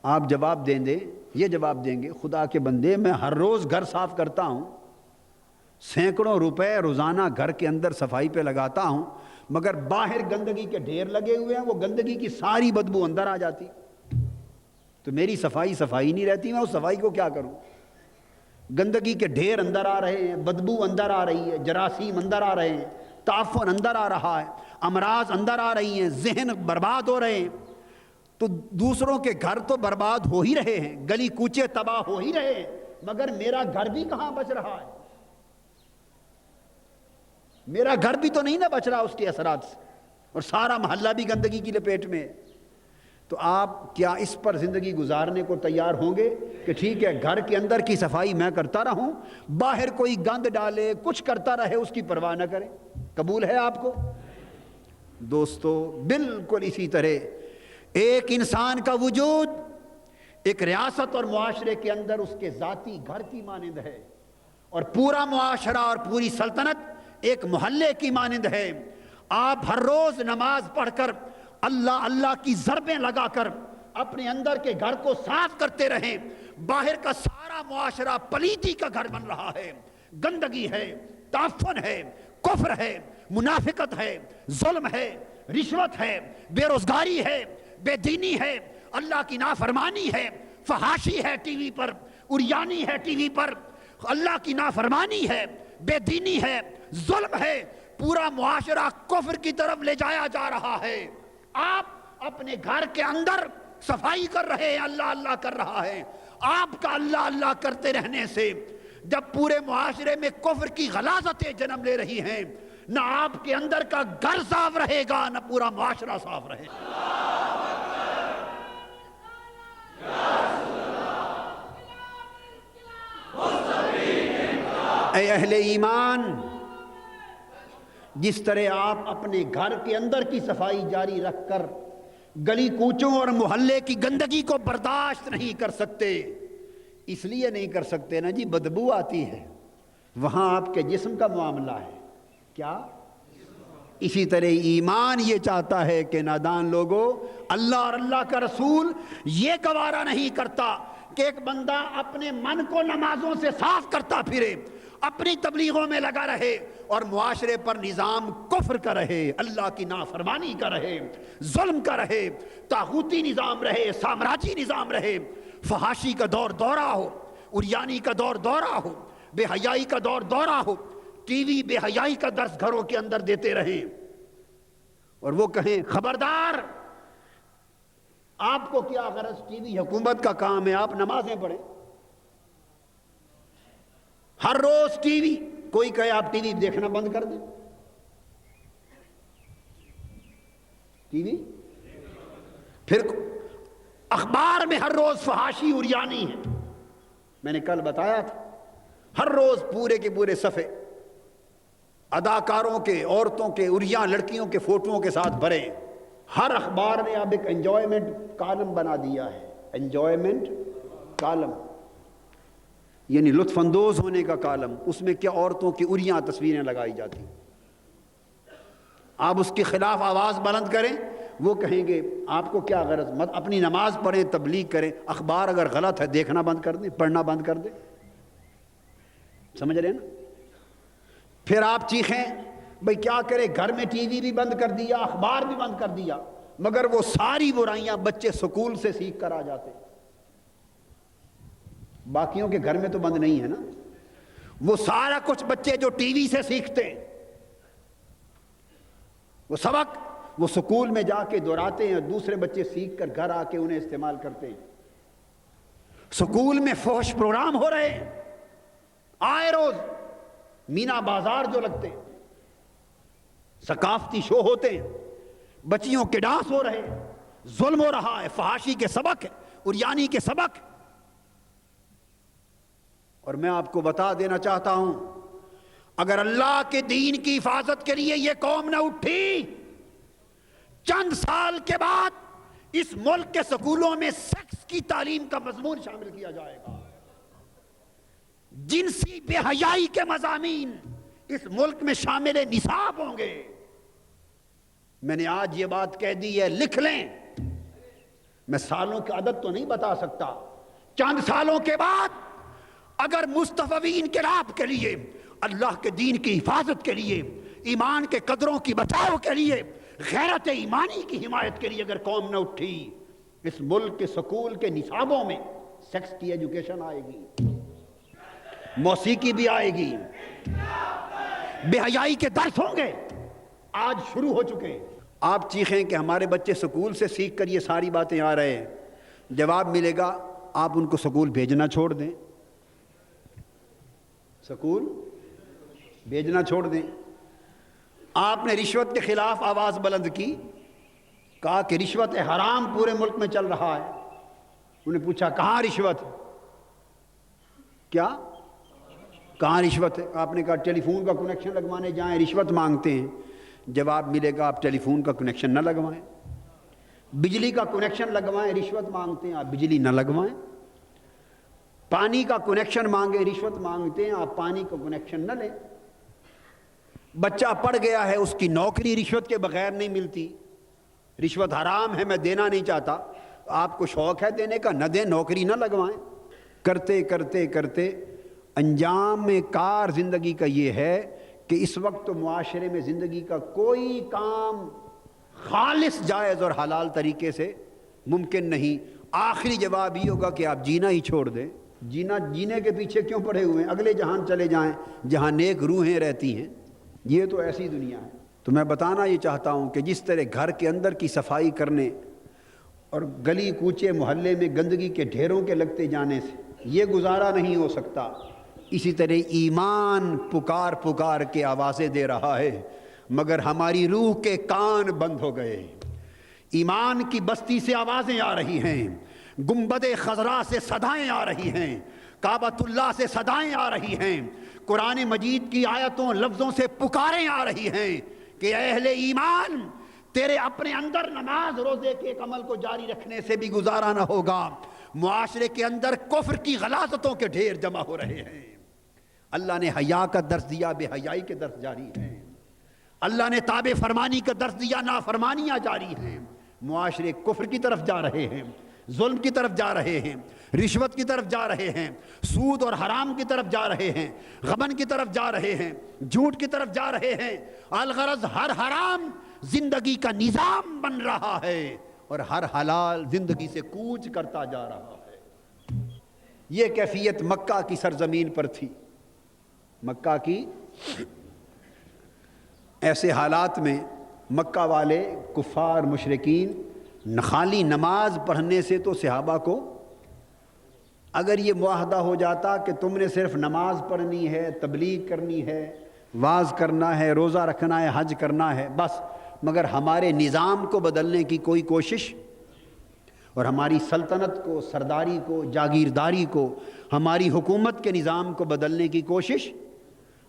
آپ جواب دیں گے، یہ جواب دیں گے، خدا کے بندے میں ہر روز گھر صاف کرتا ہوں، سینکڑوں روپے روزانہ گھر کے اندر صفائی پہ لگاتا ہوں، مگر باہر گندگی کے ڈھیر لگے ہوئے ہیں، وہ گندگی کی ساری بدبو اندر آ جاتی، تو میری صفائی نہیں رہتی، میں اس صفائی کو کیا کروں؟ گندگی کے ڈھیر اندر آ رہے ہیں، بدبو اندر آ رہی ہے، جراثیم اندر آ رہے ہیں، تعفن اندر آ رہا ہے، امراض اندر آ رہی ہیں، ذہن برباد ہو رہے ہیں، تو دوسروں کے گھر تو برباد ہو ہی رہے ہیں، گلی کوچے تباہ ہو ہی رہے ہیں، مگر میرا گھر بھی کہاں بچ رہا ہے؟ میرا گھر بھی تو نہیں نہ بچ رہا اس کے اثرات سے، اور سارا محلہ بھی گندگی کی لپیٹ میں ہے۔ تو آپ کیا اس پر زندگی گزارنے کو تیار ہوں گے کہ ٹھیک ہے گھر کے اندر کی صفائی میں کرتا رہوں، باہر کوئی گند ڈالے کچھ کرتا رہے اس کی پرواہ نہ کریں؟ قبول ہے آپ کو؟ دوستو بالکل اسی طرح ایک انسان کا وجود ایک ریاست اور معاشرے کے اندر اس کے ذاتی گھر کی مانند ہے، اور پورا معاشرہ اور پوری سلطنت ایک محلے کی مانند ہے۔ آپ ہر روز نماز پڑھ کر اللہ اللہ کی ضربیں لگا کر اپنے اندر کے گھر کو صاف کرتے رہیں، باہر کا سارا معاشرہ پلیتی کا گھر بن رہا ہے، گندگی ہے، تعفن ہے، کفر ہے، منافقت ہے، ظلم ہے، رشوت ہے، بے روزگاری ہے، بے دینی ہے، اللہ کی نافرمانی ہے، فحاشی ہے ٹی وی پر، اریانی ہے ٹی وی پر، اللہ کی نافرمانی ہے، بے دینی ہے، ظلم ہے، پورا معاشرہ کفر کی طرف لے جایا جا رہا ہے۔ آپ اپنے گھر کے اندر صفائی کر رہے ہیں، اللہ اللہ کر رہا ہے۔ آپ کا اللہ اللہ کرتے رہنے سے جب پورے معاشرے میں کفر کی غلاظتیں جنم لے رہی ہیں، نہ آپ کے اندر کا گھر صاف رہے گا نہ پورا معاشرہ صاف رہے گا۔ اے اہل ایمان، جس طرح آپ اپنے گھر کے اندر کی صفائی جاری رکھ کر گلی کوچوں اور محلے کی گندگی کو برداشت نہیں کر سکتے، اس لیے نہیں کر سکتے نا جی بدبو آتی ہے، وہاں آپ کے جسم کا معاملہ ہے کیا؟ اسی طرح ایمان یہ چاہتا ہے کہ نادان لوگوں، اللہ اور اللہ کا رسول یہ گوارا نہیں کرتا کہ ایک بندہ اپنے من کو نمازوں سے صاف کرتا پھرے، اپنی تبلیغوں میں لگا رہے اور معاشرے پر نظام کفر کا رہے، اللہ کی نافرمانی کا رہے، ظلم کا رہے، طاغوتی نظام رہے، سامراجی نظام رہے، فحاشی کا دور دورہ ہو، اریانی کا دور دورہ ہو، بے حیائی کا دور دورہ ہو، ٹی وی بے حیائی کا درس گھروں کے اندر دیتے رہیں، اور وہ کہیں خبردار، آپ کو کیا غرض؟ ٹی وی حکومت کا کام ہے، آپ نمازیں پڑھیں۔ ہر روز ٹی وی، کوئی کہے آپ ٹی وی دیکھنا بند کر دیں، ٹی وی پھر اخبار میں ہر روز فحاشی اریانی ہے، میں نے کل بتایا تھا، ہر روز پورے کے پورے صفحے اداکاروں کے، عورتوں کے، اریاں لڑکیوں کے فوٹوؤں کے ساتھ بھرے۔ ہر اخبار نے اب ایک انجوائمنٹ کالم بنا دیا ہے، انجوائمنٹ کالم یعنی لطف اندوز ہونے کا کالم، اس میں کیا عورتوں کی اریاں تصویریں لگائی جاتی، آپ اس کے خلاف آواز بلند کریں، وہ کہیں گے آپ کو کیا غرض، مت اپنی نماز پڑھیں، تبلیغ کریں، اخبار اگر غلط ہے دیکھنا بند کر دیں، پڑھنا بند کر دیں، سمجھ رہے ہیں نا؟ پھر آپ چیخیں بھئی کیا کرے، گھر میں ٹی وی بھی بند کر دیا، اخبار بھی بند کر دیا، مگر وہ ساری برائیاں بچے سکول سے سیکھ کر آ جاتے، باقیوں کے گھر میں تو بند نہیں ہے نا، وہ سارا کچھ بچے جو ٹی وی سے سیکھتے ہیں، وہ سبق وہ سکول میں جا کے دہراتے ہیں، دوسرے بچے سیکھ کر گھر آ کے انہیں استعمال کرتے ہیں۔ سکول میں فحش پروگرام ہو رہے ہیں، آئے روز مینا بازار جو لگتے ہیں، ثقافتی شو ہوتے ہیں، بچیوں کے ڈانس ہو رہے ہیں، ظلم ہو رہا ہے، فحاشی کے سبق ہے، اریانی کے سبق۔ اور میں آپ کو بتا دینا چاہتا ہوں، اگر اللہ کے دین کی حفاظت کے لیے یہ قوم نہ اٹھی، چند سال کے بعد اس ملک کے سکولوں میں سیکس کی تعلیم کا مضمون شامل کیا جائے گا، جنسی بے حیائی کے مضامین اس ملک میں شامل نصاب ہوں گے۔ میں نے آج یہ بات کہہ دی ہے، لکھ لیں، میں سالوں کی عدد تو نہیں بتا سکتا، چند سالوں کے بعد اگر مصطفی انقلاب کے لیے، اللہ کے دین کی حفاظت کے لیے، ایمان کے قدروں کی بچاؤ کے لیے، غیرت ایمانی کی حمایت کے لیے اگر قوم نہ اٹھی، اس ملک کے سکول کے نصابوں میں سیکس کی ایجوکیشن آئے گی، موسیقی بھی آئے گی، بے حیائی کے درس ہوں گے، آج شروع ہو چکے۔ آپ چیخیں کہ ہمارے بچے سکول سے سیکھ کر یہ ساری باتیں آ رہے ہیں، جواب ملے گا آپ ان کو سکول بھیجنا چھوڑ دیں، سکول بھیجنا چھوڑ دیں۔ آپ نے رشوت کے خلاف آواز بلند کی، کہا کہ رشوت حرام پورے ملک میں چل رہا ہے۔ انہیں پوچھا کہاں رشوت ہے؟ کیا کہاں رشوت ہے؟ آپ نے کہا ٹیلی فون کا کنیکشن لگوانے جائیں رشوت مانگتے ہیں۔ جواب ملے گا آپ ٹیلی فون کا کنیکشن نہ لگوائیں، بجلی کا کنیکشن لگوائیں رشوت مانگتے ہیں آپ بجلی نہ لگوائیں، پانی کا کنیکشن مانگیں رشوت مانگتے ہیں آپ پانی کا کنیکشن نہ لیں۔ بچہ پڑھ گیا ہے، اس کی نوکری رشوت کے بغیر نہیں ملتی، رشوت حرام ہے میں دینا نہیں چاہتا، آپ کو شوق ہے دینے کا، نہ دیں، نوکری نہ لگوائیں۔ کرتے کرتے کرتے انجام کار زندگی کا یہ ہے کہ اس وقت معاشرے میں زندگی کا کوئی کام خالص جائز اور حلال طریقے سے ممکن نہیں۔ آخری جواب یہ ہوگا کہ آپ جینا ہی چھوڑ دیں۔ جینے کے پیچھے کیوں پڑے ہوئے ہیں؟ اگلے جہان چلے جائیں جہاں نیک روحیں رہتی ہیں۔ یہ تو ایسی دنیا ہے۔ تو میں بتانا یہ چاہتا ہوں کہ جس طرح گھر کے اندر کی صفائی کرنے اور گلی کوچے محلے میں گندگی کے ڈھیروں کے لگتے جانے سے یہ گزارا نہیں ہو سکتا، اسی طرح ایمان پکار پکار کے آوازیں دے رہا ہے، مگر ہماری روح کے کان بند ہو گئے۔ ایمان کی بستی سے آوازیں آ رہی ہیں، گنبد خضرا سے صدائیں آ رہی ہیں، کعبۃ اللہ سے صدائیں آ رہی ہیں، قرآن مجید کی آیتوں لفظوں سے پکاریں آ رہی ہیں کہ اے اہل ایمان، تیرے اپنے اندر نماز روزے کے ایک عمل کو جاری رکھنے سے بھی گزارا نہ ہوگا۔ معاشرے کے اندر کفر کی غلاظتوں کے ڈھیر جمع ہو رہے ہیں۔ اللہ نے حیا کا درس دیا، بے حیائی کے درس جاری ہیں۔ اللہ نے تابع فرمانی کا درس دیا، نافرمانیاں جاری ہیں۔ معاشرے کفر کی طرف جا رہے ہیں، ظلم کی طرف جا رہے ہیں، رشوت کی طرف جا رہے ہیں، سود اور حرام کی طرف جا رہے ہیں، غبن کی طرف جا رہے ہیں، جھوٹ کی طرف جا رہے ہیں۔ الغرض ہر حرام زندگی کا نظام بن رہا ہے اور ہر حلال زندگی سے کوچ کرتا جا رہا ہے۔ یہ کیفیت مکہ کی سرزمین پر تھی۔ مکہ کی ایسے حالات میں مکہ والے کفار مشرکین خالی نماز پڑھنے سے تو صحابہ کو اگر یہ معاہدہ ہو جاتا کہ تم نے صرف نماز پڑھنی ہے، تبلیغ کرنی ہے، واعظ کرنا ہے، روزہ رکھنا ہے، حج کرنا ہے بس، مگر ہمارے نظام کو بدلنے کی کوئی کوشش اور ہماری سلطنت کو، سرداری کو، جاگیرداری کو، ہماری حکومت کے نظام کو بدلنے کی کوشش،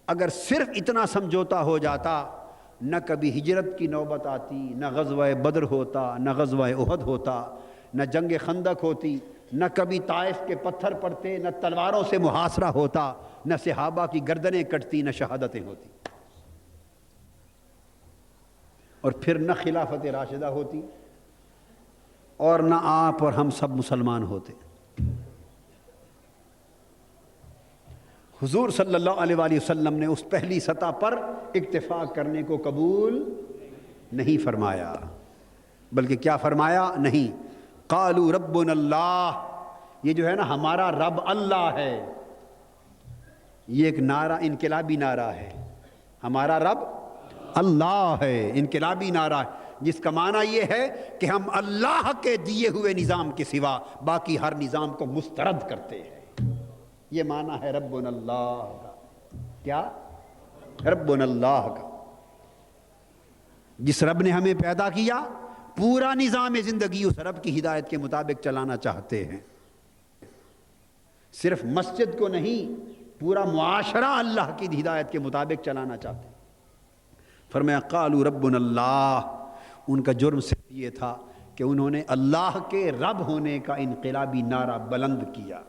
اگر صرف اتنا سمجھوتا ہو جاتا، نہ کبھی ہجرت کی نوبت آتی، نہ غزوہ بدر ہوتا، نہ غزوہ احد ہوتا، نہ جنگ خندق ہوتی، نہ کبھی طائف کے پتھر پڑتے، نہ تلواروں سے محاصرہ ہوتا، نہ صحابہ کی گردنیں کٹتی، نہ شہادتیں ہوتی، اور پھر نہ خلافت راشدہ ہوتی، اور نہ آپ اور ہم سب مسلمان ہوتے۔ حضور صلی اللہ علیہ وآلہ وسلم نے اس پہلی سطح پر اکتفا کرنے کو قبول نہیں فرمایا، بلکہ کیا فرمایا؟ نہیں، قالوا ربنا اللہ، یہ جو ہے نا ہمارا رب اللہ ہے، یہ ایک نعرہ، انقلابی نعرہ ہے، ہمارا رب اللہ ہے، انقلابی نعرہ ہے، جس کا معنی یہ ہے کہ ہم اللہ کے دیے ہوئے نظام کے سوا باقی ہر نظام کو مسترد کرتے ہیں۔ یہ معنی ہے ربنا اللہ کا۔ کیا؟ ربنا اللہ کا۔ جس رب نے ہمیں پیدا کیا، پورا نظام زندگی اس رب کی ہدایت کے مطابق چلانا چاہتے ہیں، صرف مسجد کو نہیں، پورا معاشرہ اللہ کی ہدایت کے مطابق چلانا چاہتے ہیں۔ فرمایا قالوا ربنا اللہ، ان کا جرم صرف یہ تھا کہ انہوں نے اللہ کے رب ہونے کا انقلابی نعرہ بلند کیا،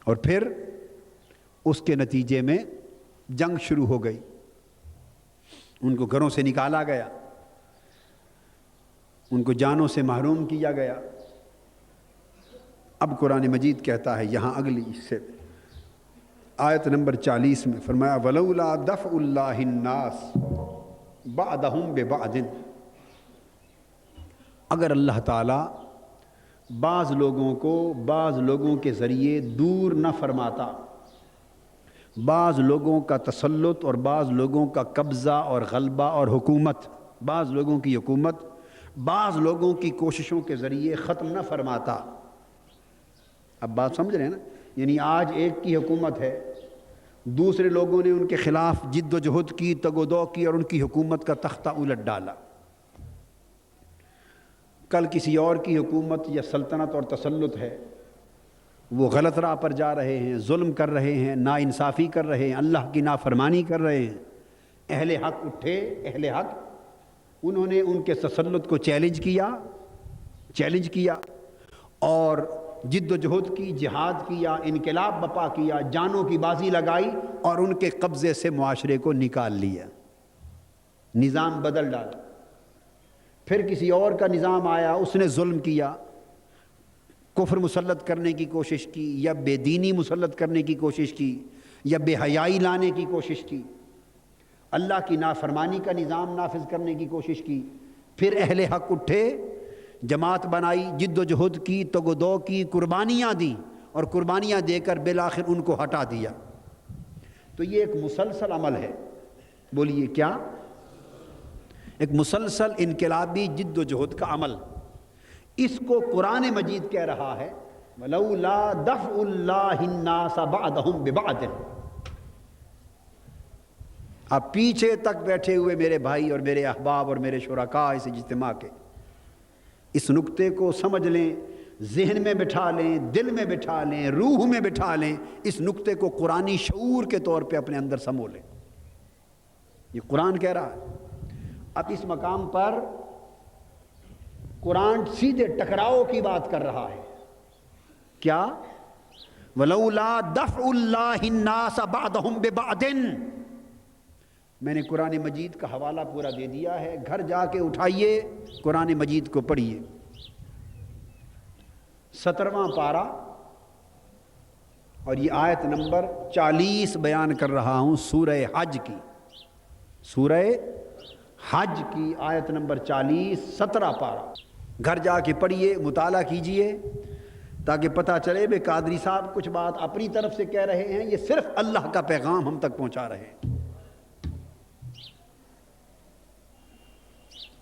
اور پھر اس کے نتیجے میں جنگ شروع ہو گئی، ان کو گھروں سے نکالا گیا، ان کو جانوں سے محروم کیا گیا۔ اب قرآن مجید کہتا ہے یہاں اگلی سے آیت نمبر 40 میں فرمایا وَلَوْلَا دَفْعُ اللَّهِ النَّاسِ بَعْضَهُمْ بِبَعْضٍ، اگر اللہ تعالیٰ بعض لوگوں کو بعض لوگوں کے ذریعے دور نہ فرماتا، بعض لوگوں کا تسلط اور بعض لوگوں کا قبضہ اور غلبہ اور حکومت، بعض لوگوں کی حکومت بعض لوگوں کی کوششوں کے ذریعے ختم نہ فرماتا۔ اب بات سمجھ رہے ہیں نا؟ یعنی آج ایک کی حکومت ہے، دوسرے لوگوں نے ان کے خلاف جد و جہد کی، تگ و دو کی اور ان کی حکومت کا تختہ الٹ ڈالا۔ کل کسی اور کی حکومت یا سلطنت اور تسلط ہے، وہ غلط راہ پر جا رہے ہیں، ظلم کر رہے ہیں، ناانصافی کر رہے ہیں، اللہ کی نافرمانی کر رہے ہیں۔ اہل حق اٹھے، اہل حق، انہوں نے ان کے تسلط کو چیلنج کیا اور جد و جہد کی، جہاد کیا، انقلاب بپا کیا، جانوں کی بازی لگائی اور ان کے قبضے سے معاشرے کو نکال لیا، نظام بدل ڈالا۔ پھر کسی اور کا نظام آیا، اس نے ظلم کیا، کفر مسلط کرنے کی کوشش کی، یا بے دینی مسلط کرنے کی کوشش کی، یا بے حیائی لانے کی کوشش کی، اللہ کی نافرمانی کا نظام نافذ کرنے کی کوشش کی۔ پھر اہل حق اٹھے، جماعت بنائی، جد و جہد کی، تگ و دو کی، قربانیاں دیں اور قربانیاں دے کر بالآخر ان کو ہٹا دیا۔ تو یہ ایک مسلسل عمل ہے۔ بولیے کیا؟ ایک مسلسل انقلابی جد و جہد کا عمل۔ اس کو قرآن مجید کہہ رہا ہے وَلَوْلَا دَفْعُ اللَّهِ النَّاسَ بَعْضَهُمْ بِبَعْضٍ۔ اب پیچھے تک بیٹھے ہوئے میرے بھائی اور میرے احباب اور میرے شرکاء اس اجتماع کے، اس نقطے کو سمجھ لیں، ذہن میں بٹھا لیں، دل میں بٹھا لیں، روح میں بٹھا لیں، اس نقطے کو قرآنی شعور کے طور پہ اپنے اندر سمو لیں۔ یہ قرآن کہہ رہا ہے۔ اب اس مقام پر قرآن سیدھے ٹکراؤ کی بات کر رہا ہے۔ کیا؟ وَلَوْلَا دَفْعُ اللَّهِ النَّاسَ بَعْضَهُمْ بِبَعْضٍ۔ میں نے قرآن مجید کا حوالہ پورا دے دیا ہے، گھر جا کے اٹھائیے، قرآن مجید کو پڑھیے۔ 17واں پارہ اور یہ آیت نمبر 40 بیان کر رہا ہوں، سورہ حج کی، سورہ حج کی آیت نمبر 40، 17 پارہ۔ گھر جا کے پڑھیے، مطالعہ کیجئے، تاکہ پتہ چلے بے قادری صاحب کچھ بات اپنی طرف سے کہہ رہے ہیں، یہ صرف اللہ کا پیغام ہم تک پہنچا رہے ہیں۔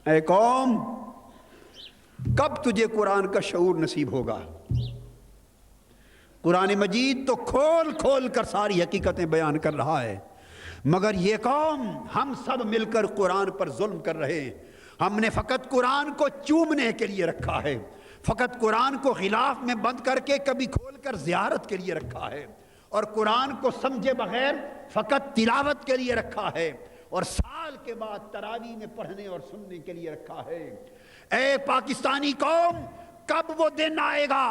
اے قوم، کب تجھے قرآن کا شعور نصیب ہوگا؟ قرآن مجید تو کھول کھول کر ساری حقیقتیں بیان کر رہا ہے، مگر یہ قوم، ہم سب مل کر قرآن پر ظلم کر رہے ہیں۔ ہم نے فقط قرآن کو چومنے کے لیے رکھا ہے، فقط قرآن کو غلاف میں بند کر کے کبھی کھول کر زیارت کے لیے رکھا ہے، اور قرآن کو سمجھے بغیر فقط تلاوت کے لیے رکھا ہے، اور سال کے بعد تراویح میں پڑھنے اور سننے کے لیے رکھا ہے۔ اے پاکستانی قوم، کب وہ دن آئے گا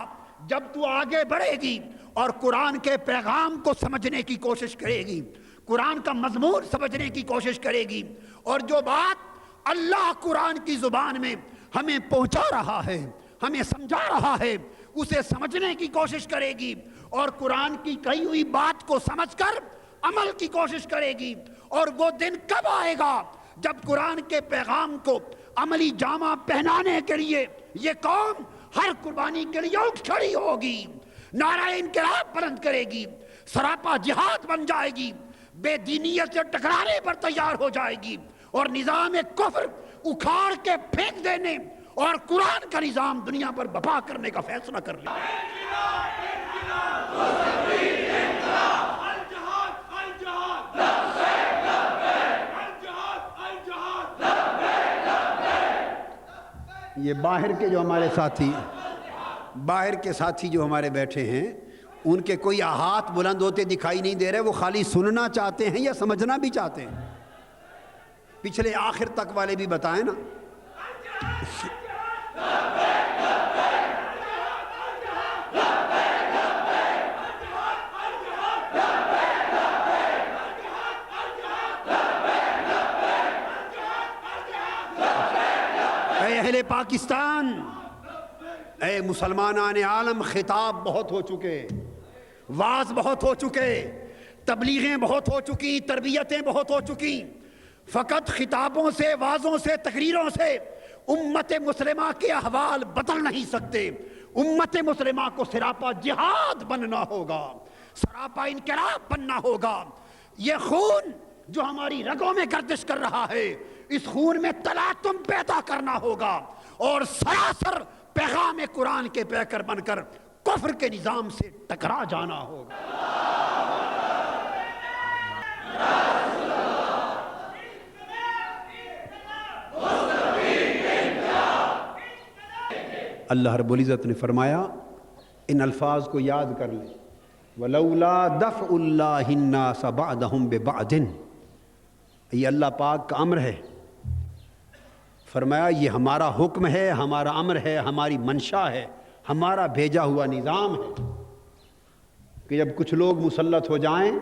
جب تو آگے بڑھے گی اور قرآن کے پیغام کو سمجھنے کی کوشش کرے گی، قرآن کا مضمون سمجھنے کی کوشش کرے گی، اور جو بات اللہ قرآن کی زبان میں ہمیں پہنچا رہا ہے، ہمیں سمجھا رہا ہے، اسے سمجھنے کی کوشش کرے گی، اور قرآن کی کہی ہوئی بات کو سمجھ کر عمل کی کوشش کرے گی۔ اور وہ دن کب آئے گا جب قرآن کے پیغام کو عملی جامہ پہنانے کے لیے یہ قوم ہر قربانی کے لیے اٹھ کھڑی ہوگی، نعرہ انقلاب بلند کرے گی، سراپا جہاد بن جائے گی، بے دینیت سے ٹکرانے پر تیار ہو جائے گی، اور نظام کفر اکھاڑ کے پھینک دینے اور قرآن کا نظام دنیا پر بپا کرنے کا فیصلہ کر لے۔ یہ باہر کے جو ہمارے ساتھی، باہر کے ساتھی جو ہمارے بیٹھے ہیں، ان کے کوئی ہاتھ بلند ہوتے دکھائی نہیں دے رہے، وہ خالی سننا چاہتے ہیں یا سمجھنا بھی چاہتے ہیں؟ پچھلے آخر تک والے بھی بتائیں نا۔ اے اہل پاکستان، اے مسلمانان عالم، خطاب بہت ہو چکے، واعظ بہت ہو چکے، تبلیغیں بہت ہو چکی، تربیتیں بہت ہو چکی۔ فقط خطابوں سے، واعظوں سے، تقریروں سے امت مسلمہ کے احوال بدل نہیں سکتے۔ امت مسلمہ کو سراپا جہاد بننا ہوگا، سراپا انقلاب بننا ہوگا. یہ خون جو ہماری رگوں میں گردش کر رہا ہے، اس خون میں تلاطم پیدا کرنا ہوگا اور سراسر پیغام قرآن کے پیکر بن کر کفر کے نظام سے ٹکرا جانا ہوگا. اللہ رب العزت نے فرمایا، ان الفاظ کو یاد کر لیں، وَلَوْلَا دَفْعُ اللَّهِ النَّاسَ بَعْضَهُمْ بِبَعْضٍ، یہ اللہ پاک کا امر ہے. فرمایا یہ ہمارا حکم ہے، ہمارا امر ہے، ہماری منشا ہے، ہمارا بھیجا ہوا نظام ہے کہ جب کچھ لوگ مسلط ہو جائیں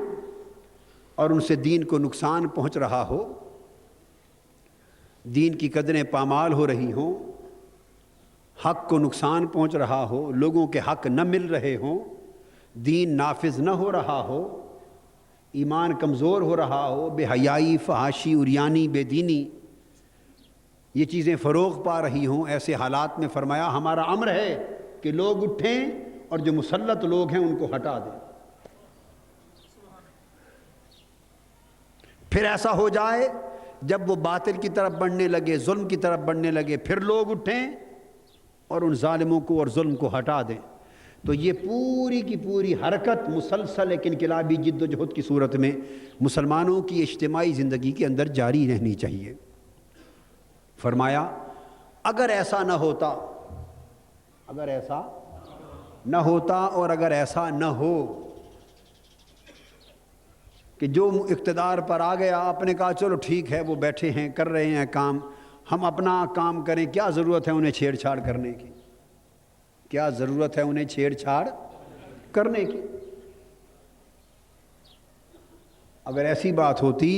اور ان سے دین کو نقصان پہنچ رہا ہو، دین کی قدریں پامال ہو رہی ہوں، حق کو نقصان پہنچ رہا ہو، لوگوں کے حق نہ مل رہے ہوں، دین نافذ نہ ہو رہا ہو، ایمان کمزور ہو رہا ہو، بے حیائی، فحاشی، عریانی، بے دینی یہ چیزیں فروغ پا رہی ہوں، ایسے حالات میں فرمایا ہمارا امر ہے کہ لوگ اٹھیں اور جو مسلط لوگ ہیں ان کو ہٹا دیں. پھر ایسا ہو جائے جب وہ باطل کی طرف بڑھنے لگے، ظلم کی طرف بڑھنے لگے، پھر لوگ اٹھیں اور ان ظالموں کو اور ظلم کو ہٹا دیں. تو یہ پوری کی پوری حرکت مسلسل ایک انقلابی جد و جہد کی صورت میں مسلمانوں کی اجتماعی زندگی کے اندر جاری رہنی چاہیے. فرمایا اگر ایسا نہ ہوتا، اگر ایسا نہ ہوتا اور اگر ایسا نہ ہو کہ جو اقتدار پر آ گیا آپ نے کہا چلو ٹھیک ہے وہ بیٹھے ہیں کر رہے ہیں کام، ہم اپنا کام کریں، کیا ضرورت ہے انہیں چھیڑ چھاڑ کرنے کی؟ کیا ضرورت ہے انہیں چھیڑ چھاڑ کرنے کی؟ اگر ایسی بات ہوتی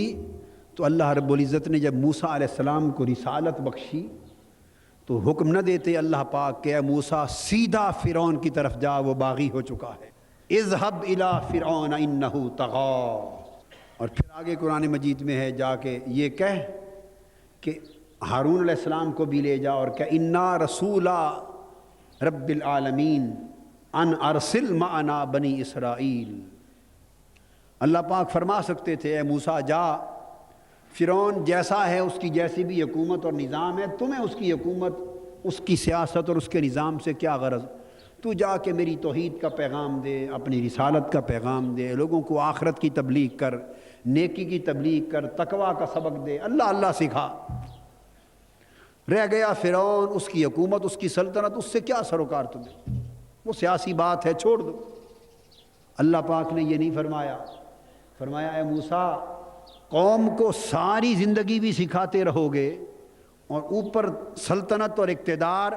تو اللہ رب العزت نے جب موسیٰ علیہ السلام کو رسالت بخشی تو حکم نہ دیتے اللہ پاک کہ اے موسیٰ سیدھا فرعون کی طرف جا، وہ باغی ہو چکا ہے، اذهب الى فرعون انه طغى. اور پھر آگے قرآن مجید میں ہے جا کے یہ کہہ کہ ہارون علیہ السلام کو بھی لے جا اور کہ انا رسولا رب العالمین ان ارسل معنا بنی اسرائیل. اللہ پاک فرما سکتے تھے اے موسیٰ جا، فرعون جیسا ہے اس کی جیسی بھی حکومت اور نظام ہے، تمہیں اس کی حکومت، اس کی سیاست اور اس کے نظام سے کیا غرض؟ تو جا کے میری توحید کا پیغام دے، اپنی رسالت کا پیغام دے، لوگوں کو آخرت کی تبلیغ کر، نیکی کی تبلیغ کر، تقویٰ کا سبق دے، اللہ اللہ سکھا. رہ گیا فرعون، اس کی حکومت، اس کی سلطنت، اس سے کیا سروکار تمہیں؟ وہ سیاسی بات ہے، چھوڑ دو. اللہ پاک نے یہ نہیں فرمایا، فرمایا اے موسیٰ قوم کو ساری زندگی بھی سکھاتے رہو گے اور اوپر سلطنت اور اقتدار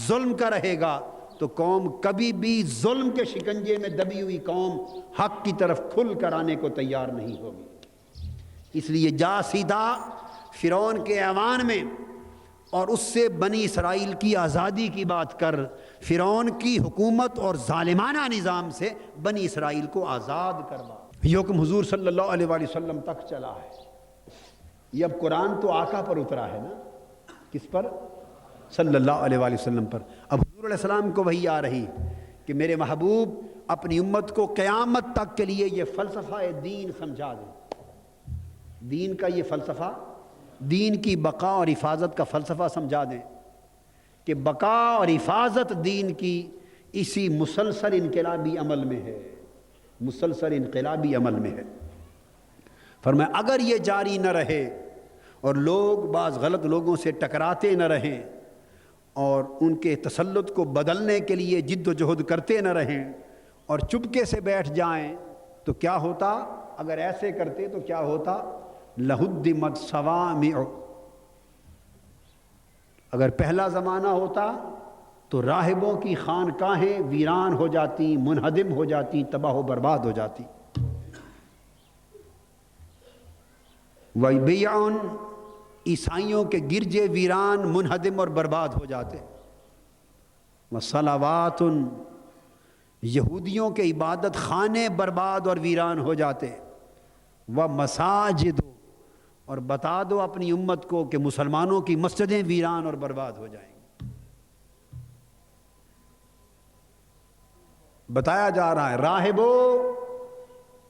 ظلم کا رہے گا تو قوم کبھی بھی ظلم کے شکنجے میں دبی ہوئی قوم حق کی طرف کھل کر آنے کو تیار نہیں ہوگی. اس لیے جا سیدھا فرعون کے ایوان میں اور اس سے بنی اسرائیل کی آزادی کی بات کر، فرعون کی حکومت اور ظالمانہ نظام سے بنی اسرائیل کو آزاد کروا. یہ حکم حضور صلی اللہ علیہ وآلہ وسلم تک چلا ہے. یہ اب قرآن تو آقا پر اترا ہے نا، کس پر؟ صلی اللہ علیہ وآلہ وسلم پر. اب حضور علیہ السلام کو وحی آ رہی کہ میرے محبوب اپنی امت کو قیامت تک کے لیے یہ فلسفہ دین سمجھا دیں. دین کا یہ فلسفہ، دین کی بقا اور حفاظت کا فلسفہ سمجھا دیں کہ بقا اور حفاظت دین کی اسی مسلسل انقلابی عمل میں ہے، مسلسل انقلابی عمل میں ہے. فرمایا اگر یہ جاری نہ رہے اور لوگ بعض غلط لوگوں سے ٹکراتے نہ رہیں اور ان کے تسلط کو بدلنے کے لیے جد و جہد کرتے نہ رہیں اور چپکے سے بیٹھ جائیں تو کیا ہوتا؟ اگر ایسے کرتے تو کیا ہوتا؟ لہدمت صوامع. اگر پہلا زمانہ ہوتا تو راہبوں کی خانقاہیں ویران ہو جاتی، منہدم ہو جاتی، تباہ و برباد ہو جاتی. وَبِيَعٌ، عیسائیوں کے گرجے ویران، منہدم اور برباد ہو جاتے. وَصَلَوَاتٌ، یہودیوں کے عبادت خانے برباد اور ویران ہو جاتے. وَمَسَاجِدُ، اور بتا دو اپنی امت کو کہ مسلمانوں کی مسجدیں ویران اور برباد ہو جائیں گی. بتایا جا رہا ہے راہبو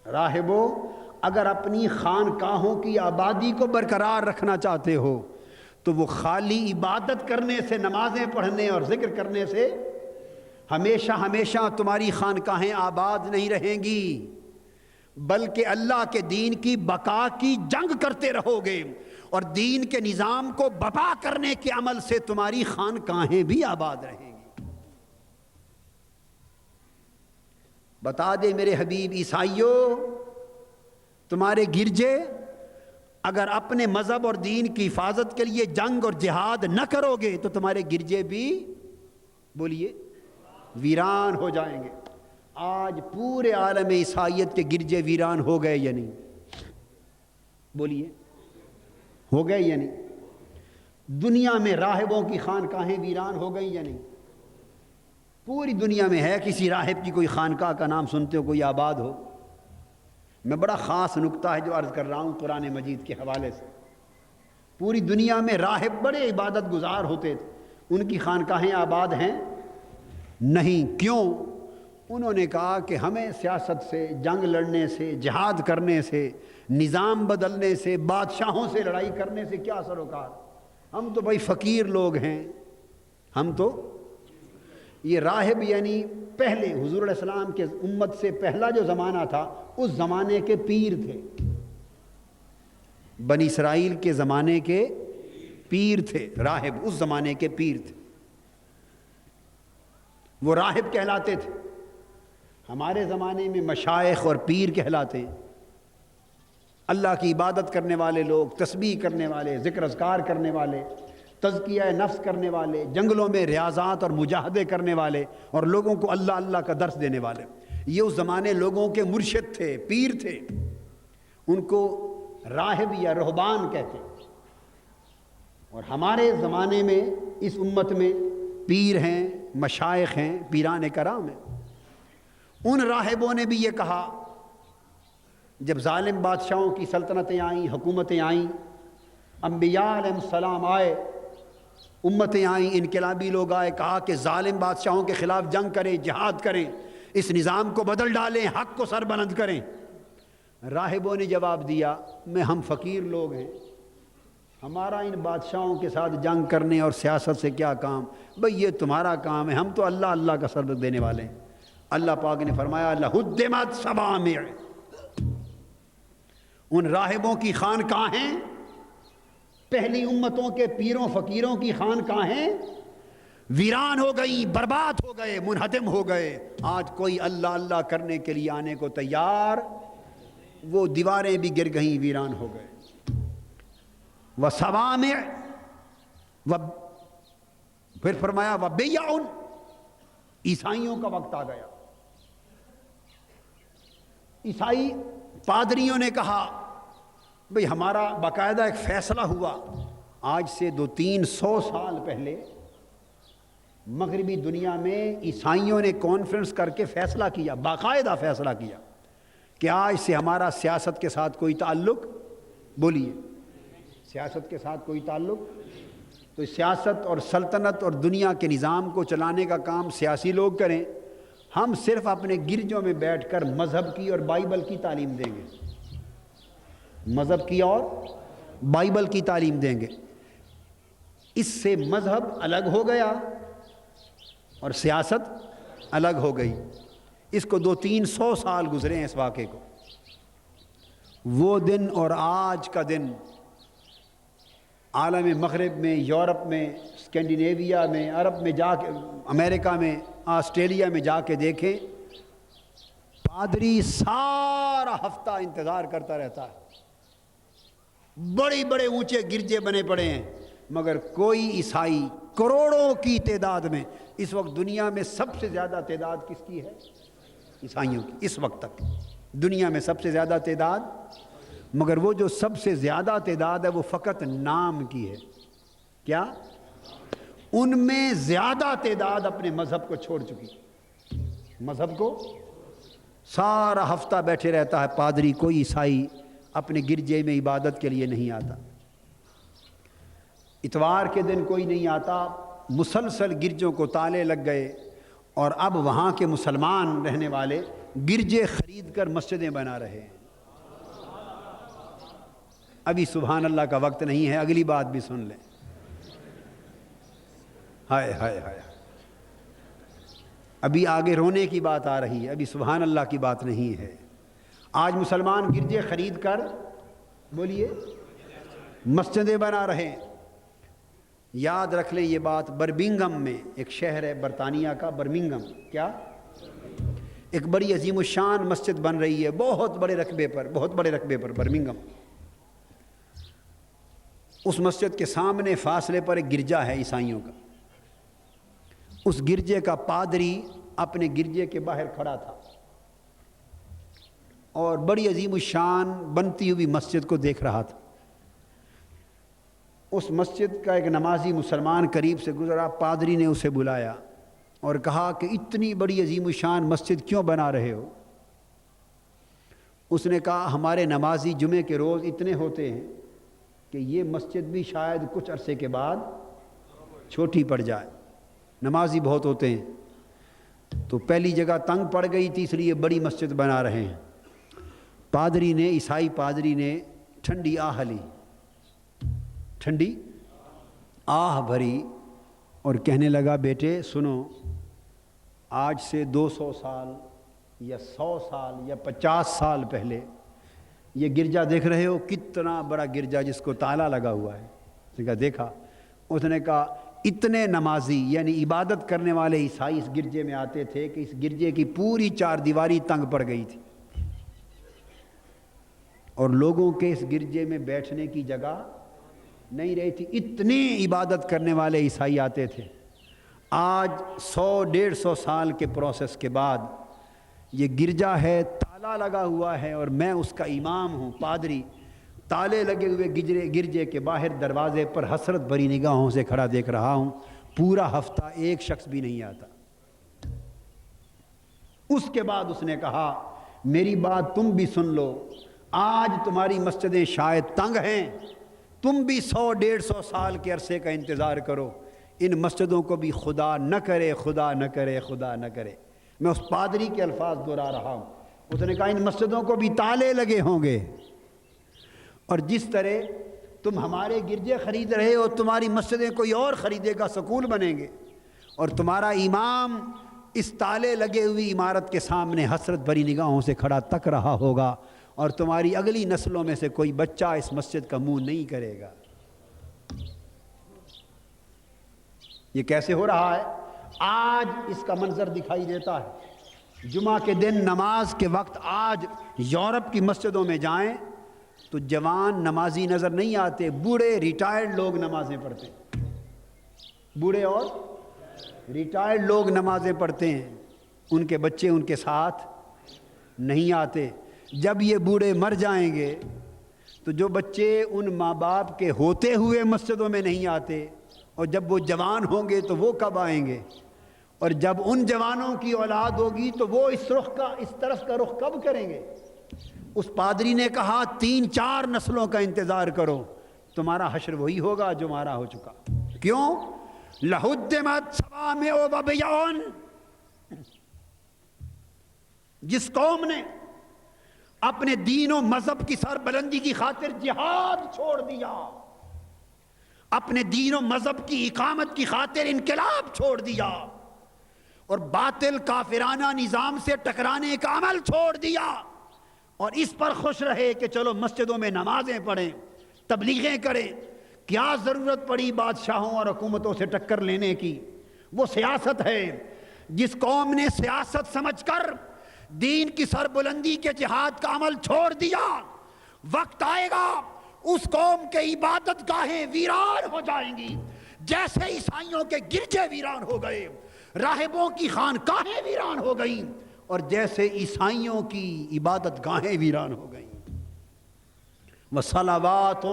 راہبو اگر اپنی خانقاہوں کی آبادی کو برقرار رکھنا چاہتے ہو تو وہ خالی عبادت کرنے سے، نمازیں پڑھنے اور ذکر کرنے سے ہمیشہ ہمیشہ تمہاری خانقاہیں آباد نہیں رہیں گی، بلکہ اللہ کے دین کی بقا کی جنگ کرتے رہو گے، اور دین کے نظام کو بپا کرنے کے عمل سے تمہاری خانقاہیں بھی آباد رہیں گی۔ بتا دے میرے حبیب عیسائیوں، تمہارے گرجے اگر اپنے مذہب اور دین کی حفاظت کے لیے جنگ اور جہاد نہ کرو گے تو تمہارے گرجے بھی، بولیے، ویران ہو جائیں گے۔ آج پورے عالم عیسائیت کے گرجے ویران ہو گئے یا نہیں؟ بولیے، ہو گئے یا نہیں؟ دنیا میں راہبوں کی خانقاہیں ویران ہو گئی یا نہیں؟ پوری دنیا میں ہے کسی راہب کی کوئی خانقاہ کا نام سنتے ہو کوئی آباد ہو؟ میں بڑا خاص نکتہ ہے جو عرض کر رہا ہوں قرآن مجید کے حوالے سے۔ پوری دنیا میں راہب بڑے عبادت گزار ہوتے تھے، ان کی خانقاہیں آباد ہیں نہیں۔ کیوں؟ انہوں نے کہا کہ ہمیں سیاست سے، جنگ لڑنے سے، جہاد کرنے سے، نظام بدلنے سے، بادشاہوں سے لڑائی کرنے سے کیا سروکار؟ ہم تو بھائی فقیر لوگ ہیں، ہم تو۔ یہ راہب یعنی پہلے حضور علیہ السلام کے امت سے پہلا جو زمانہ تھا اس زمانے کے پیر تھے، بنی اسرائیل کے زمانے کے پیر تھے، راہب اس زمانے کے پیر تھے، وہ راہب کہلاتے تھے۔ ہمارے زمانے میں مشائخ اور پیر کہلاتے ہیں، اللہ کی عبادت کرنے والے لوگ، تسبیح کرنے والے، ذکر اذکار کرنے والے، تزکیہ نفس کرنے والے، جنگلوں میں ریاضات اور مجاہدے کرنے والے، اور لوگوں کو اللہ اللہ کا درس دینے والے۔ یہ اس زمانے لوگوں کے مرشد تھے، پیر تھے، ان کو راہب یا رہبان کہتے ہیں۔ اور ہمارے زمانے میں اس امت میں پیر ہیں، مشائخ ہیں، پیران کرام ہیں۔ ان راہبوں نے بھی یہ کہا، جب ظالم بادشاہوں کی سلطنتیں آئیں، حکومتیں آئیں، انبیاء علیہ السلام آئے، امتیں آئیں، انقلابی لوگ آئے، کہا کہ ظالم بادشاہوں کے خلاف جنگ کریں، جہاد کریں، اس نظام کو بدل ڈالیں، حق کو سر بلند کریں۔ راہبوں نے جواب دیا، ہم فقیر لوگ ہیں، ہمارا ان بادشاہوں کے ساتھ جنگ کرنے اور سیاست سے کیا کام؟ بھئی یہ تمہارا کام ہے، ہم تو اللہ اللہ کا سبق دینے والے ہیں۔ اللہ پاک نے فرمایا لَهُدِّمَتْ صَوَامِعُ، ان راہبوں کی خانقاہیں، پہلی امتوں کے پیروں فقیروں کی خانقاہیں ویران ہو گئی، برباد ہو گئے، منہدم ہو گئے۔ آج کوئی اللہ اللہ کرنے کے لیے آنے کو تیار، وہ دیواریں بھی گر گئیں، ویران ہو گئے۔ وَصَوَامِعُ، پھر فرمایا وَبِيَعٌ، عیسائیوں کا وقت آ گیا۔ عیسائی پادریوں نے کہا بھئی ہمارا باقاعدہ ایک فیصلہ ہوا، آج سے 200-300 سال پہلے مغربی دنیا میں عیسائیوں نے کانفرنس کر کے فیصلہ کیا، باقاعدہ فیصلہ کیا کہ آج سے ہمارا سیاست کے ساتھ کوئی تعلق، بولیے، سیاست کے ساتھ کوئی تعلق۔ تو سیاست اور سلطنت اور دنیا کے نظام کو چلانے کا کام سیاسی لوگ کریں، ہم صرف اپنے گرجوں میں بیٹھ کر مذہب کی اور بائبل کی تعلیم دیں گے، مذہب کی اور بائبل کی تعلیم دیں گے۔ اس سے مذہب الگ ہو گیا اور سیاست الگ ہو گئی۔ اس کو 200-300 سال گزرے ہیں اس واقعے کو۔ وہ دن اور آج کا دن عالم مغرب میں، یورپ میں، اسکینڈینیویا میں، عرب میں جا کے، امریکہ میں، آسٹریلیا میں جا کے دیکھیں، پادری سارا ہفتہ انتظار کرتا رہتا ہے، بڑے بڑے اونچے گرجے بنے پڑے ہیں، مگر کوئی عیسائی، کروڑوں کی تعداد میں، اس وقت دنیا میں سب سے زیادہ تعداد کس کی ہے؟ عیسائیوں کی، اس وقت تک دنیا میں سب سے زیادہ تعداد، مگر وہ جو سب سے زیادہ تعداد ہے وہ فقط نام کی ہے۔ کیا؟ ان میں زیادہ تعداد اپنے مذہب کو چھوڑ چکی، مذہب کو سارا ہفتہ بیٹھے رہتا ہے پادری، کوئی عیسائی اپنے گرجے میں عبادت کے لیے نہیں آتا، اتوار کے دن کوئی نہیں آتا، مسلسل گرجوں کو تالے لگ گئے، اور اب وہاں کے مسلمان رہنے والے گرجے خرید کر مسجدیں بنا رہے ہیں۔ ابھی سبحان اللہ کا وقت نہیں ہے، اگلی بات بھی سن لیں۔ ہائے ہائے ہائے، ابھی آگے رونے کی بات آ رہی ہے، ابھی سبحان اللہ کی بات نہیں ہے۔ آج مسلمان گرجے خرید کر بولیے مسجدیں بنا رہے ہیں۔ یاد رکھ لیں یہ بات، برمنگھم میں ایک شہر ہے برطانیہ کا، برمنگھم، کیا ایک بڑی عظیم الشان مسجد بن رہی ہے، بہت بڑے رقبے پر برمنگھم۔ اس مسجد کے سامنے فاصلے پر ایک گرجا ہے عیسائیوں کا۔ اس گرجے کا پادری اپنے گرجے کے باہر کھڑا تھا اور بڑی عظیم الشان بنتی ہوئی مسجد کو دیکھ رہا تھا۔ اس مسجد کا ایک نمازی مسلمان قریب سے گزرا، پادری نے اسے بلایا اور کہا کہ اتنی بڑی عظیم الشان مسجد کیوں بنا رہے ہو؟ اس نے کہا ہمارے نمازی جمعے کے روز اتنے ہوتے ہیں کہ یہ مسجد بھی شاید کچھ عرصے کے بعد چھوٹی پڑ جائے، نمازی بہت ہوتے ہیں، تو پہلی جگہ تنگ پڑ گئی تھی، اس لیے بڑی مسجد بنا رہے ہیں۔ پادری نے، عیسائی پادری نے ٹھنڈی آہ لی، ٹھنڈی آہ بھری اور کہنے لگا بیٹے سنو، آج سے 200 سال یا 100 سال یا 50 سال پہلے یہ گرجا دیکھ رہے ہو، کتنا بڑا گرجا جس کو تالا لگا ہوا ہے؟ اس نے کہا دیکھا۔ اس نے کہا اتنے نمازی یعنی عبادت کرنے والے عیسائی اس گرجے میں آتے تھے کہ اس گرجے کی پوری 4 دیواری تنگ پڑ گئی تھی اور لوگوں کے اس گرجے میں بیٹھنے کی جگہ نہیں رہی تھی، اتنی عبادت کرنے والے عیسائی آتے تھے۔ آج 100-150 سال کے پروسیس کے بعد یہ گرجا ہے، تالا لگا ہوا ہے اور میں اس کا امام ہوں، پادری، تالے لگے ہوئے گرجے کے باہر دروازے پر حسرت بھری نگاہوں سے کھڑا دیکھ رہا ہوں، پورا ہفتہ ایک شخص بھی نہیں آتا۔ اس کے بعد اس نے کہا میری بات تم بھی سن لو، آج تمہاری مسجدیں شاید تنگ ہیں، تم بھی 100-150 سال کے عرصے کا انتظار کرو، ان مسجدوں کو بھی خدا نہ کرے، خدا نہ کرے، خدا نہ کرے۔ میں اس پادری کے الفاظ دہرا رہا ہوں، اس نے کہا ان مسجدوں کو بھی تالے لگے ہوں گے، اور جس طرح تم ہمارے گرجے خرید رہے ہو، تمہاری مسجدیں کوئی اور خریدے گا، سکول بنیں گے، اور تمہارا امام اس تالے لگے ہوئی عمارت کے سامنے حسرت بھری نگاہوں سے کھڑا تک رہا ہوگا، اور تمہاری اگلی نسلوں میں سے کوئی بچہ اس مسجد کا منہ نہیں کرے گا۔ یہ کیسے ہو رہا ہے؟ آج اس کا منظر دکھائی دیتا ہے۔ جمعہ کے دن نماز کے وقت آج یورپ کی مسجدوں میں جائیں تو جوان نمازی نظر نہیں آتے، بوڑھے ریٹائرڈ لوگ نمازیں پڑھتے ہیں، بوڑھے اور ریٹائرڈ لوگ نمازیں پڑھتے ہیں، ان کے بچے ان کے ساتھ نہیں آتے۔ جب یہ بوڑھے مر جائیں گے تو جو بچے ان ماں باپ کے ہوتے ہوئے مسجدوں میں نہیں آتے، اور جب وہ جوان ہوں گے تو وہ کب آئیں گے؟ اور جب ان جوانوں کی اولاد ہوگی تو وہ اس طرف کا رخ کب کریں گے؟ اس پادری نے کہا 3-4 نسلوں کا انتظار کرو، تمہارا حشر وہی ہوگا جو ہمارا ہو چکا۔ کیوں؟ لَهُدِّمَتْ صَوَامِعُ وَبِيَعٌ، جس قوم نے اپنے دین و مذہب کی سربلندی کی خاطر جہاد چھوڑ دیا، اپنے دین و مذہب کی اقامت کی خاطر انقلاب چھوڑ دیا، اور باطل کافرانہ نظام سے ٹکرانے کا عمل چھوڑ دیا، اور اس پر خوش رہے کہ چلو مسجدوں میں نمازیں پڑھیں، تبلیغیں کریں، کیا ضرورت پڑی بادشاہوں اور حکومتوں سے ٹکر لینے کی؟ وہ سیاست ہے۔ جس قوم نے سیاست سمجھ کر دین کی سربلندی کے جہاد کا عمل چھوڑ دیا، وقت آئے گا اس قوم کے عبادت گاہیں ویران ہو جائیں گی، جیسے عیسائیوں کے گرجے ویران ہو گئے، راہبوں کی خانقاہیں ویران ہو گئیں، اور جیسے عیسائیوں کی عبادت گاہیں ویران ہو گئیں۔ وَصَلَوَاتٌ،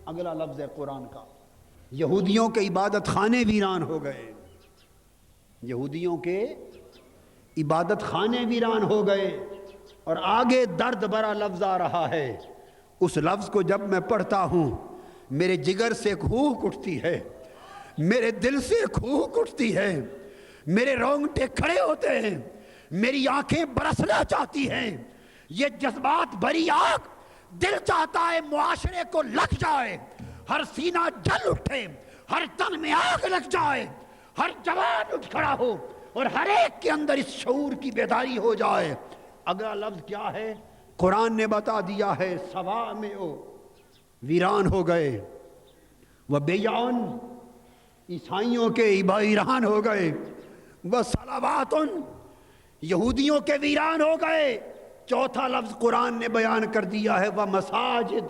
اگلا لفظ ہے قرآن کا، یہودیوں کے عبادت خانے ویران ہو گئے، یہودیوں کے عبادت خانے ویران ہو گئے، اور آگے درد بھرا لفظ آ رہا ہے۔ اس لفظ کو جب میں پڑھتا ہوں میرے جگر سے کوہک اٹھتی ہے، میرے دل سے کوہک اٹھتی ہے، میرے رونگٹے کھڑے ہوتے ہیں، میری آنکھیں برسنا چاہتی ہیں، یہ جذبات بھری آگ دل چاہتا ہے معاشرے کو لگ جائے، ہر سینہ جل اٹھے، ہر تن میں آگ لگ جائے، ہر جوان اٹھ کھڑا ہو اور ہر ایک کے اندر اس شعور کی بیداری ہو جائے۔ اگلا لفظ کیا ہے؟ قرآن نے بتا دیا ہے، سوا میں ویران ہو گئے، وہ بیان عیسائیوں کے ویران ہو گئے، وہ صلوات یہودیوں کے ویران ہو گئے۔ چوتھا لفظ قرآن نے بیان کر دیا ہے، وہ مساجد۔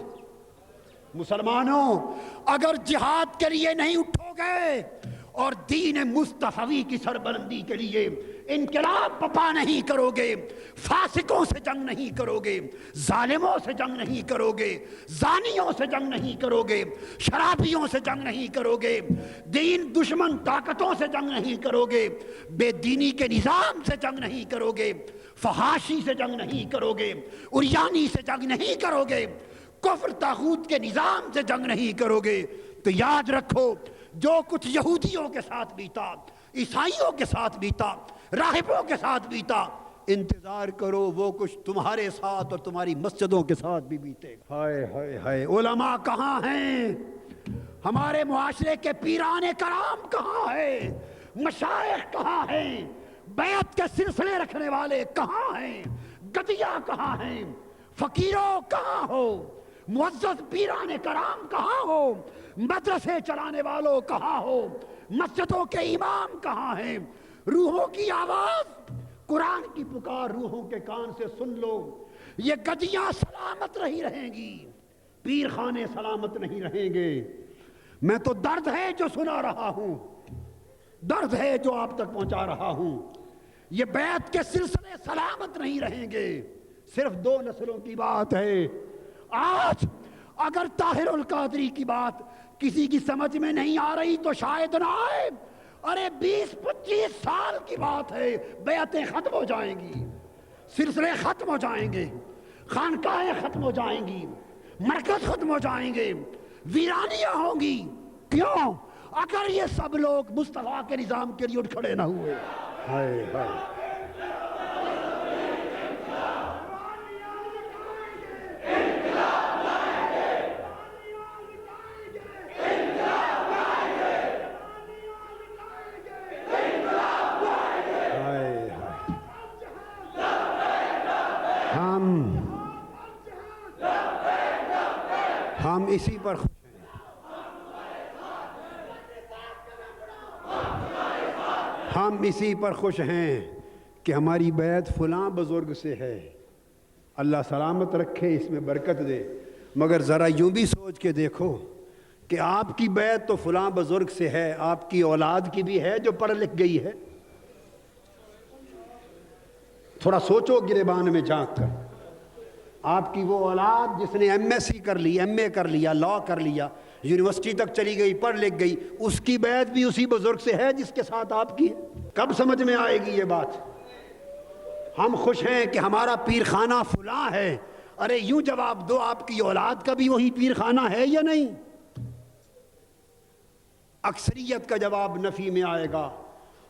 مسلمانوں، اگر جہاد کے لیے نہیں اٹھو گے اور دین مصطفی کی سربلندی کے لیے انقلاب بپا نہیں کرو گے، فاسقوں سے جنگ نہیں کرو گے، ظالموں سے جنگ نہیں کرو گے، زانیوں سے جنگ نہیں کرو گے، شرابیوں سے جنگ نہیں کرو گے، دین دشمن طاقتوں سے جنگ نہیں کرو گے، بے دینی کے نظام سے جنگ نہیں کرو گے، فحاشی سے جنگ نہیں کرو گے، عریانی سے جنگ نہیں کرو گے، کفر طاغوت کے نظام سے جنگ نہیں کرو گے، تو یاد رکھو جو کچھ یہودیوں کے ساتھ بیتا، عیسائیوں کے ساتھ بیتا، راہبوں کے ساتھ بیتا، انتظار کرو وہ کچھ تمہارے ساتھ اور تمہاری مسجدوں کے ساتھ بھی بیتے گا۔ ہائے ہائے ہائے، علماء کہاں ہیں؟ ہمارے معاشرے کے پیران کرام کہاں ہیں؟ مشائخ کہاں ہیں؟ بیعت کے سلسلے رکھنے والے کہاں ہیں؟ گدیاں کہاں ہیں؟ فقیروں کہاں ہو؟ معزز پیران کرام کہاں ہو؟ مدرسے چلانے والوں کہاں ہو؟ مسجدوں کے امام کہاں ہیں؟ روحوں کی آواز، قرآن کی پکار روحوں کے کان سے سن لو۔ یہ گدیاں سلامت نہیں رہیں گی، پیر خانے سلامت نہیں رہیں گے۔ میں تو درد ہے جو سنا رہا ہوں، درد ہے جو آپ تک پہنچا رہا ہوں۔ یہ بیعت کے سلسلے سلامت نہیں رہیں گے، صرف 2 نسلوں کی بات ہے۔ آج اگر طاہر القادری کی بات کسی کی سمجھ میں نہیں آ رہی تو شاید نہ آئے، ارے 20-25 سال کی بات ہے، بیعتیں ختم ہو جائیں گی، سلسلے ختم ہو جائیں گے، خانقاہیں ختم ہو جائیں گی، مرکز ختم ہو جائیں گے، ویرانیاں ہوں گی۔ کیوں؟ اگر یہ سب لوگ مصطفیٰ کے نظام کے لیے اٹھ کھڑے نہ ہوئے۔ ہائے ہائے، ہم اسی پر خوش ہیں، ہم اسی پر خوش ہیں کہ ہماری بیعت فلاں بزرگ سے ہے، اللہ سلامت رکھے، اس میں برکت دے۔ مگر ذرا یوں بھی سوچ کے دیکھو کہ آپ کی بیعت تو فلاں بزرگ سے ہے، آپ کی اولاد کی بھی ہے جو پڑھ لکھ گئی ہے۔ تھوڑا سوچو گریبان میں جھانک کر، آپ کی وہ اولاد جس نے ایم ایس سی کر لی، ایم اے کر لیا، لاء کر لیا، یونیورسٹی تک چلی گئی، پڑھ لکھ گئی، اس کی بیعت بھی اسی بزرگ سے ہے جس کے ساتھ آپ کی ہے۔ کب سمجھ میں آئے گی یہ بات؟ ہم خوش ہیں کہ ہمارا پیر خانہ فلاں ہے، ارے یوں جواب دو، آپ کی اولاد کا بھی وہی پیر خانہ ہے یا نہیں؟ اکثریت کا جواب نفی میں آئے گا،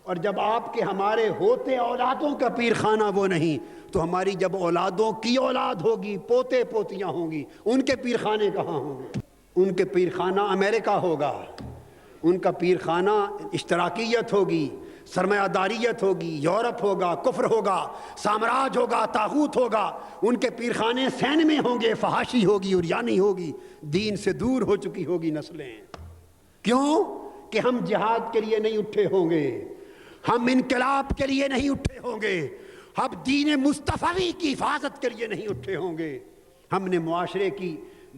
اور جب آپ کے ہمارے ہوتے اولادوں کا پیر خانہ وہ نہیں تو ہماری جب اولادوں کی اولاد ہوگی، پوتے پوتیاں ہوں گی، ان کے پیر خانے کہاں ہوں گے؟ ان کے پیر خانہ امریکہ ہوگا، ان کا پیر خانہ اشتراکیت ہوگی، سرمایہ داریت ہوگی، یورپ ہوگا، کفر ہوگا، سامراج ہوگا، طاغوت ہوگا، ان کے پیر خانے سین میں ہوں گے، فحاشی ہوگی، عریانی ہوگی، دین سے دور ہو چکی ہوگی نسلیں۔ کیوں؟ کہ ہم جہاد کے لیے نہیں اٹھے ہوں گے، ہم انقلاب کے لیے نہیں اٹھے ہوں گے، ہم دین مصطفی کی حفاظت کے لیے نہیں اٹھے ہوں گے، ہم نے معاشرے کی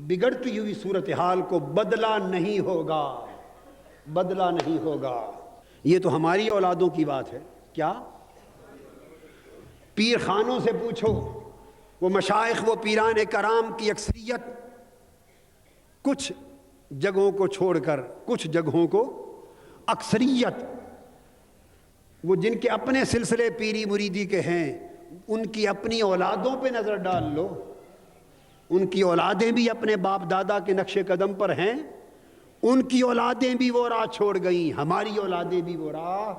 بگڑتی ہوئی صورتحال کو بدلا نہیں ہوگا، بدلا نہیں ہوگا۔ یہ تو ہماری اولادوں کی بات ہے۔ کیا پیر خانوں سے پوچھو، وہ مشائخ، وہ پیران کرام کی اکثریت کچھ جگہوں کو چھوڑ کر، کچھ جگہوں کو، اکثریت وہ جن کے اپنے سلسلے پیری مریدی کے ہیں، ان کی اپنی اولادوں پہ نظر ڈال لو، ان کی اولادیں بھی اپنے باپ دادا کے نقش قدم پر ہیں، ان کی اولادیں بھی وہ راہ چھوڑ گئیں، ہماری اولادیں بھی وہ راہ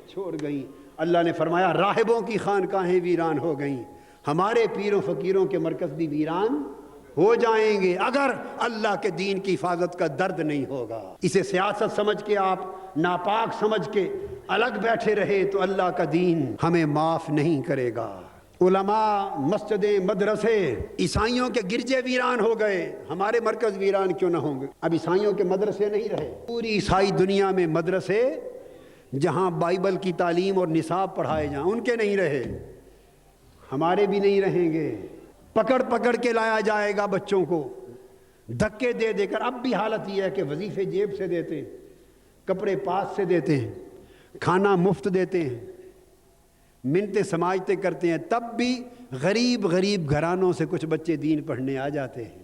چھوڑ گئیں۔ اللہ نے فرمایا راہبوں کی خانقاہیں ویران ہو گئیں، ہمارے پیروں فقیروں کے مرکز بھی ویران ہو جائیں گے اگر اللہ کے دین کی حفاظت کا درد نہیں ہوگا۔ اسے سیاست سمجھ کے آپ ناپاک سمجھ کے الگ بیٹھے رہے تو اللہ کا دین ہمیں معاف نہیں کرے گا۔ علماء، مسجدیں، مدرسے، عیسائیوں کے گرجے ویران ہو گئے، ہمارے مرکز ویران کیوں نہ ہوں گے؟ اب عیسائیوں کے مدرسے نہیں رہے، پوری عیسائی دنیا میں مدرسے جہاں بائبل کی تعلیم اور نصاب پڑھائے جائیں ان کے نہیں رہے، ہمارے بھی نہیں رہیں گے۔ پکڑ پکڑ کے لایا جائے گا بچوں کو، دھکے دے دے کر۔ اب بھی حالت یہ ہے کہ وظیفے جیب سے دیتے ہیں، کپڑے پاس سے دیتے ہیں، کھانا مفت دیتے ہیں، منتیں سماجتیں کرتے ہیں، تب بھی غریب غریب گھرانوں سے کچھ بچے دین پڑھنے آ جاتے ہیں،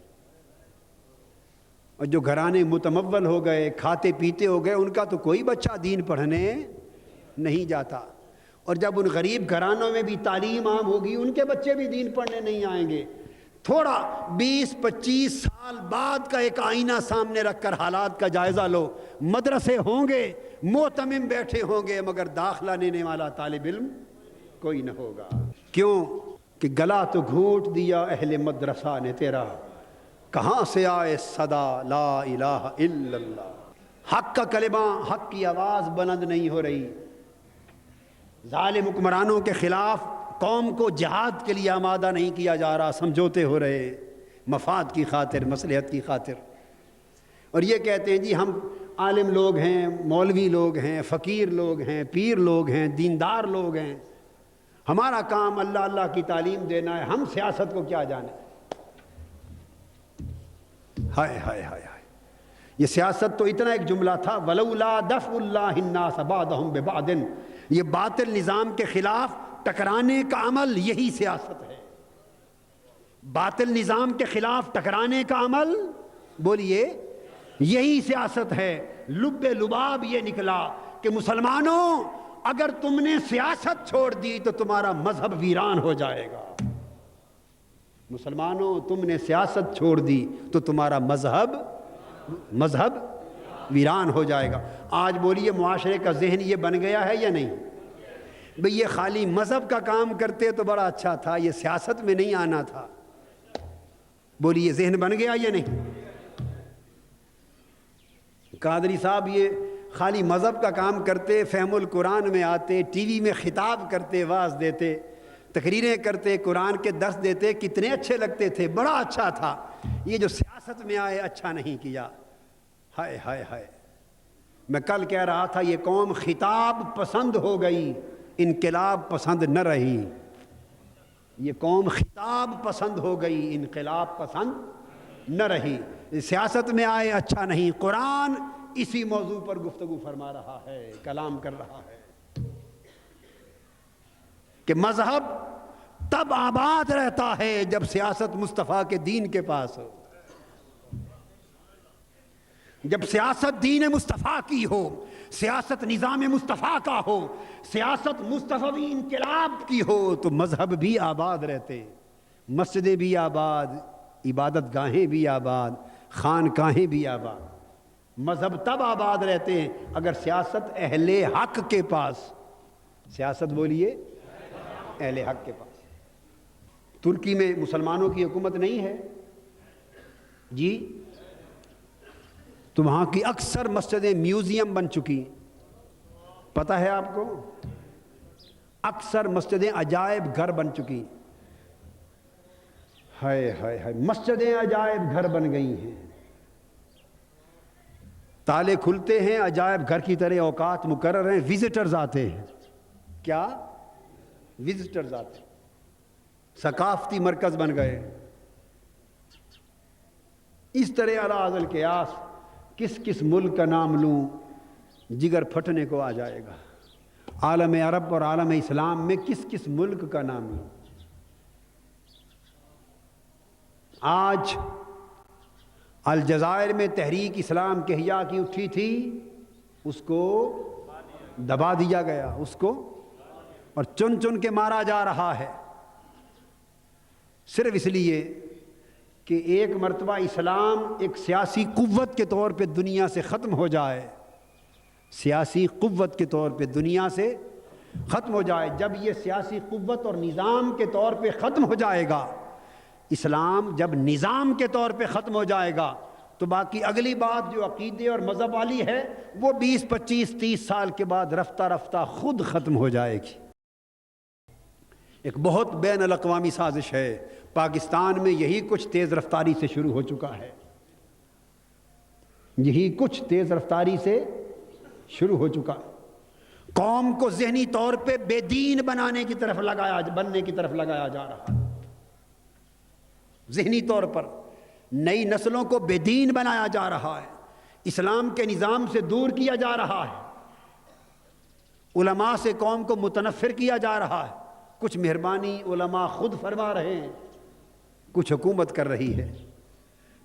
اور جو گھرانے متمول ہو گئے، کھاتے پیتے ہو گئے، ان کا تو کوئی بچہ دین پڑھنے نہیں جاتا۔ اور جب ان غریب گھرانوں میں بھی تعلیم عام ہوگی ان کے بچے بھی دین پڑھنے نہیں آئیں گے۔ تھوڑا 20-25 سال بعد کا ایک آئینہ سامنے رکھ کر حالات کا جائزہ لو، مدرسے ہوں گے، معتمم بیٹھے ہوں گے، مگر داخلہ لینے والا طالب علم کوئی نہ ہوگا۔ کیوں کہ گلا تو گھونٹ دیا اہل مدرسہ نے تیرا، کہاں سے آئے صدا لا الہ الا اللہ۔ حق کا کلمہ، حق کی آواز بلند نہیں ہو رہی، ظالم حکمرانوں کے خلاف قوم کو جہاد کے لیے آمادہ نہیں کیا جا رہا، سمجھوتے ہو رہے مفاد کی خاطر، مصلحت کی خاطر۔ اور یہ کہتے ہیں جی ہم عالم لوگ ہیں، مولوی لوگ ہیں، فقیر لوگ ہیں، پیر لوگ ہیں، دیندار لوگ ہیں، ہمارا کام اللہ اللہ کی تعلیم دینا ہے، ہم سیاست کو کیا جانیں۔ ہائے ہائے ہائے ہائے، یہ سیاست تو اتنا ایک جملہ تھا، وَلَوْلَا دَفْعُ اللَّهِ النَّاسَ بَعْضَهُمْ بِبَعْضٍ، یہ باطل نظام کے خلاف ٹکرانے کا عمل یہی سیاست ہے۔ باطل نظام کے خلاف ٹکرانے کا عمل بولیے یہی سیاست ہے۔ لب لباب یہ نکلا کہ مسلمانوں اگر تم نے سیاست چھوڑ دی تو تمہارا مذہب ویران ہو جائے گا۔ مسلمانوں تم نے سیاست چھوڑ دی تو تمہارا مذہب ویران ہو جائے گا۔ آج بولیے معاشرے کا ذہن یہ بن گیا ہے یا نہیں؟ بھئی یہ خالی مذہب کا کام کرتے تو بڑا اچھا تھا، یہ سیاست میں نہیں آنا تھا۔ بولیے ذہن بن گیا یا نہیں؟ قادری صاحب یہ خالی مذہب کا کام کرتے، فہم القرآن میں آتے، ٹی وی میں خطاب کرتے، واعظ دیتے، تقریریں کرتے، قرآن کے درس دیتے، کتنے اچھے لگتے تھے، بڑا اچھا تھا۔ یہ جو سیاست میں آئے اچھا نہیں کیا۔ ہائے ہائے ہائے، میں کل کہہ رہا تھا یہ قوم خطاب پسند ہو گئی، انقلاب پسند نہ رہی۔ یہ قوم خطاب پسند ہو گئی، انقلاب پسند نہ رہی۔ سیاست میں آئے اچھا نہیں۔ قرآن اسی موضوع پر گفتگو فرما رہا ہے، کلام کر رہا ہے کہ مذہب تب آباد رہتا ہے جب سیاست مصطفیٰ کے دین کے پاس ہو، جب سیاست دین مصطفیٰ کی ہو، سیاست نظام مصطفیٰ کا ہو، سیاست مصطفی انقلاب کی ہو تو مذہب بھی آباد رہتے، مسجدیں بھی آباد، عبادت گاہیں بھی آباد، خانقاہیں بھی آباد۔ مذہب تب آباد رہتے ہیں اگر سیاست اہل حق کے پاس، سیاست بولیے اہل حق کے پاس۔ ترکی میں مسلمانوں کی حکومت نہیں ہے جی، تو وہاں کی اکثر مسجدیں میوزیم بن چکی، پتہ ہے آپ کو؟ اکثر مسجدیں عجائب گھر بن چکی۔ ہائے ہائے ہائے، مسجدیں عجائب گھر بن گئی ہیں، تالے کھلتے ہیں عجائب گھر کی طرح، اوقات مقرر ہیں، وزٹرز آتے ہیں۔ کیا؟ وزٹرز آتے ہیں، ثقافتی مرکز بن گئے۔ اس طرح علی ذل قیاس کس کس ملک کا نام لوں جگر پھٹنے کو آ جائے گا۔ عالم عرب اور عالم اسلام میں کس کس ملک کا نام لوں۔ آج الجزائر میں تحریک اسلام کے احیاء کی اٹھی تھی، اس کو دبا دیا گیا، اس کو اور چن چن کے مارا جا رہا ہے، صرف اس لیے کہ ایک مرتبہ اسلام ایک سیاسی قوت کے طور پہ دنیا سے ختم ہو جائے، سیاسی قوت کے طور پہ دنیا سے ختم ہو جائے. جب یہ سیاسی قوت اور نظام کے طور پہ ختم ہو جائے گا، اسلام جب نظام کے طور پہ ختم ہو جائے گا، تو باقی اگلی بات جو عقیدے اور مذہب والی ہے وہ 20 25 30 سال کے بعد رفتہ رفتہ خود ختم ہو جائے گی. ایک بہت بین الاقوامی سازش ہے. پاکستان میں یہی کچھ تیز رفتاری سے شروع ہو چکا ہے. یہی کچھ تیز رفتاری سے شروع ہو چکا ہے. قوم کو ذہنی طور پہ بے دین بننے کی طرف لگایا جا رہا ہے. ذہنی طور پر نئی نسلوں کو بے دین بنایا جا رہا ہے. اسلام کے نظام سے دور کیا جا رہا ہے. علماء سے قوم کو متنفر کیا جا رہا ہے. کچھ مہربانی علماء خود فرما رہے ہیں، کچھ حکومت کر رہی ہے.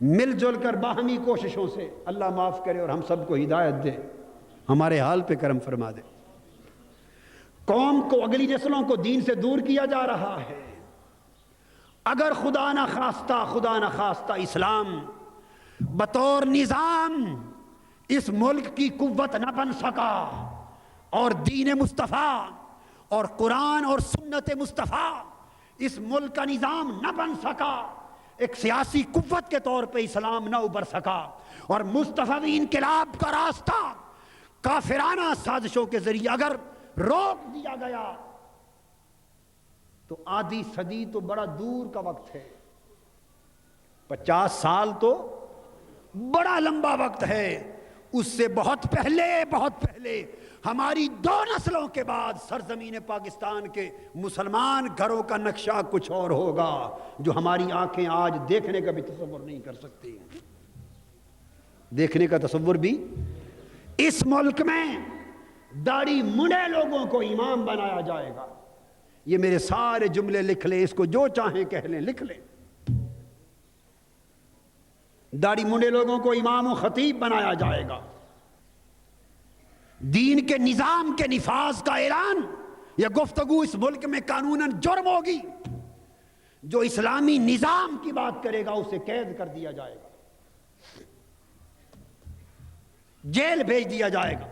مل جل کر باہمی کوششوں سے اللہ معاف کرے اور ہم سب کو ہدایت دے، ہمارے حال پہ کرم فرما دے. قوم کو، اگلی نسلوں کو دین سے دور کیا جا رہا ہے. اگر خدا نہ خواستہ اسلام بطور نظام اس ملک کی قوت نہ بن سکا، اور دین مصطفیٰ اور قرآن اور سنت مصطفیٰ اس ملک کا نظام نہ بن سکا، ایک سیاسی قوت کے طور پہ اسلام نہ ابھر سکا، اور مصطفی انقلاب کا راستہ کافرانہ سازشوں کے ذریعے اگر روک دیا گیا تو آدھی صدی تو بڑا دور کا وقت ہے. 50 سال تو بڑا لمبا وقت ہے. اس سے بہت پہلے ہماری 2 نسلوں کے بعد سرزمین پاکستان کے مسلمان گھروں کا نقشہ کچھ اور ہوگا، جو ہماری آنکھیں آج دیکھنے کا بھی تصور نہیں کر سکتی. دیکھنے کا تصور بھی. اس ملک میں داڑھی منڈے لوگوں کو امام بنایا جائے گا. یہ میرے سارے جملے لکھ لیں، اس کو جو چاہیں کہہ لیں، لکھ لیں. داڑھی منڈے لوگوں کو امام و خطیب بنایا جائے گا. دین کے نظام کے نفاذ کا اعلان یا گفتگو اس ملک میں قانوناً جرم ہوگی. جو اسلامی نظام کی بات کرے گا اسے قید کر دیا جائے گا، جیل بھیج دیا جائے گا.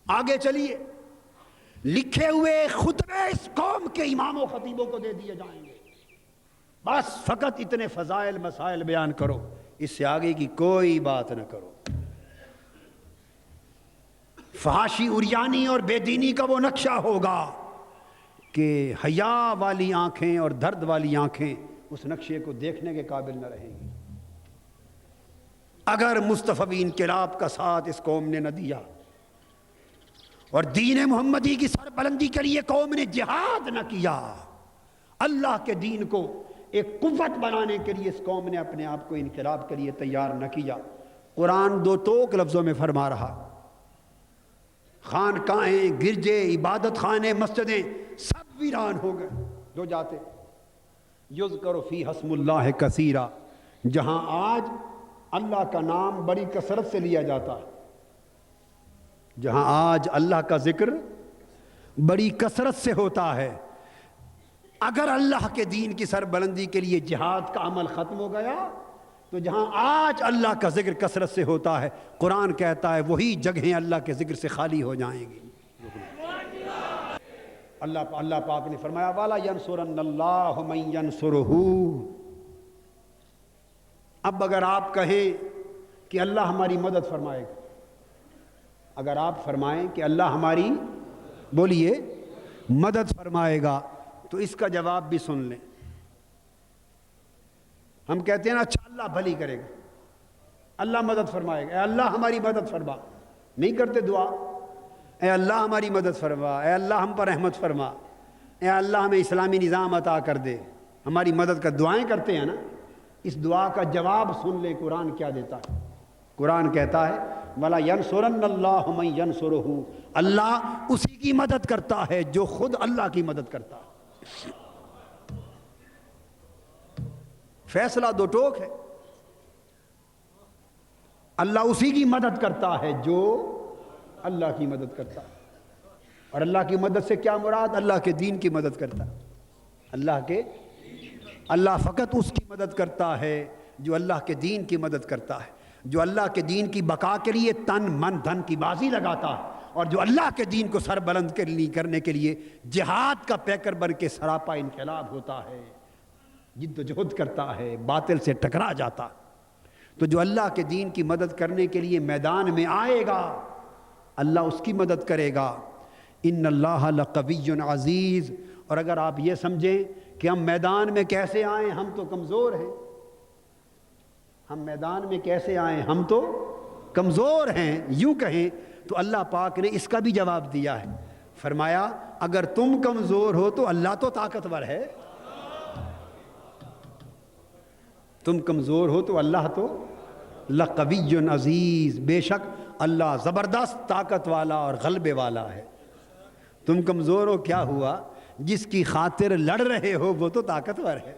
آگے چلیے، لکھے ہوئے خطبے اس قوم کے امام و خطیبوں کو دے دیے جائیں گے. بس فقط اتنے فضائل مسائل بیان کرو، اس سے آگے کی کوئی بات نہ کرو. فحاشی، اریانی اور بے دینی کا وہ نقشہ ہوگا کہ حیا والی آنکھیں اور درد والی آنکھیں اس نقشے کو دیکھنے کے قابل نہ رہیں گی. اگر مصطفی انقلاب کا ساتھ اس قوم نے نہ دیا اور دین محمدی کی سربلندی کے لیے قوم نے جہاد نہ کیا، اللہ کے دین کو ایک قوت بنانے کے لیے اس قوم نے اپنے آپ کو انقلاب کے لیے تیار نہ کیا. قرآن 2 ٹوک لفظوں میں فرما رہا، خانقاہیں، گرجے، عبادت خانے، مسجدیں سب ویران ہو گئے جو جاتے. یذکر فی اسم اللہ کثیرا، جہاں آج اللہ کا نام بڑی کثرت سے لیا جاتا ہے، جہاں آج اللہ کا ذکر بڑی کثرت سے ہوتا ہے، اگر اللہ کے دین کی سربلندی کے لیے جہاد کا عمل ختم ہو گیا تو جہاں آج اللہ کا ذکر کثرت سے ہوتا ہے، قرآن کہتا ہے وہی جگہیں اللہ کے ذکر سے خالی ہو جائیں گی. اللہ پاک نے فرمایا وَلَا يَنْصُرَنَّ اللَّهُ مَن يَنْصُرُهُ. اب اگر آپ کہیں کہ اللہ ہماری مدد فرمائے گا، اگر آپ فرمائیں کہ اللہ ہماری، بولیے، مدد فرمائے گا، تو اس کا جواب بھی سن لیں. ہم کہتے ہیں نا اچھا اللہ بھلی کرے گا، اللہ مدد فرمائے گا، اے اللہ ہماری مدد فرما. نہیں کرتے دعا، اے اللہ ہماری مدد فرما، اے اللہ ہم پر رحمت فرما، اے اللہ ہمیں اسلامی نظام عطا کر دے، ہماری مدد کا دعائیں کرتے ہیں نا. اس دعا کا جواب سن لیں قرآن کیا دیتا ہے. قرآن کہتا ہے وَلَا يَنْصُرَنَّ اللَّهُ مَن يَنْصُرُهُ، اللہ اسی کی مدد کرتا ہے جو خود اللہ کی مدد کرتا ہے. فیصلہ 2 ٹوک ہے. اللہ اسی کی مدد کرتا ہے جو اللہ کی مدد کرتا ہے. اور اللہ کی مدد سے کیا مراد؟ اللہ کے دین کی مدد کرتا ہے. اللہ فقط اس کی مدد کرتا ہے جو اللہ کے دین کی مدد کرتا ہے. جو اللہ کے دین کی بقا کے لیے تن من دھن کی بازی لگاتا ہے اور جو اللہ کے دین کو سر بلند کرنے کے لیے جہاد کا پیکر بن کے سراپا انقلاب ہوتا ہے، جد و جہد کرتا ہے، باطل سے ٹکرا جاتا، تو جو اللہ کے دین کی مدد کرنے کے لیے میدان میں آئے گا اللہ اس کی مدد کرے گا۔ ان اللہ لقوی عزیز۔ اور اگر آپ یہ سمجھیں کہ ہم میدان میں کیسے آئیں، ہم تو کمزور ہیں، ہم میدان میں کیسے آئیں، ہم تو کمزور ہیں، یوں کہیں تو اللہ پاک نے اس کا بھی جواب دیا ہے، فرمایا اگر تم کمزور ہو تو اللہ تو طاقتور ہے، تم کمزور ہو تو اللہ تو لقوی عزیز، بے شک اللہ زبردست طاقت والا اور غلبے والا ہے۔ تم کمزور ہو کیا ہوا، جس کی خاطر لڑ رہے ہو وہ تو طاقتور ہے۔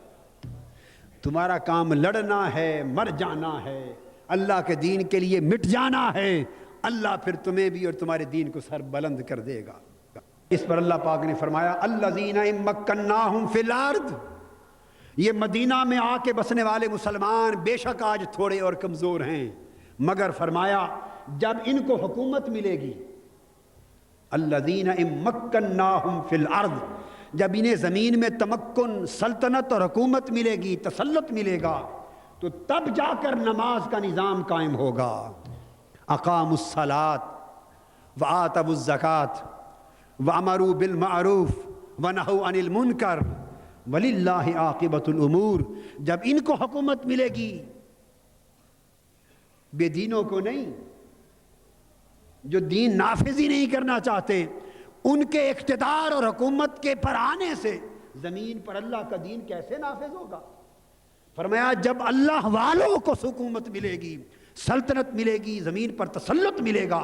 تمہارا کام لڑنا ہے، مر جانا ہے، اللہ کے دین کے لیے مٹ جانا ہے، اللہ پھر تمہیں بھی اور تمہارے دین کو سر بلند کر دے گا۔ اس پر اللہ پاک نے فرمایا الذین ان مکناہم فی الارض، یہ مدینہ میں آ کے بسنے والے مسلمان بے شک آج تھوڑے اور کمزور ہیں، مگر فرمایا جب ان کو حکومت ملے گی، الذین ان مکناہم فی الارض، جب انہیں زمین میں تمکن، سلطنت اور حکومت ملے گی، تسلط ملے گا، تو تب جا کر نماز کا نظام قائم ہوگا۔ اقاموا الصلاۃ وآتوا الزکاۃ وامروا بالمعروف ونہوا عن المنکر وللہ عاقبۃ الامور۔ جب ان کو حکومت ملے گی، بے دینوں کو نہیں، جو دین نافذ ہی نہیں کرنا چاہتے، ان کے اقتدار اور حکومت کے پر آنے سے زمین پر اللہ کا دین کیسے نافذ ہوگا؟ فرمایا جب اللہ والوں کو حکومت ملے گی، سلطنت ملے گی، زمین پر تسلط ملے گا،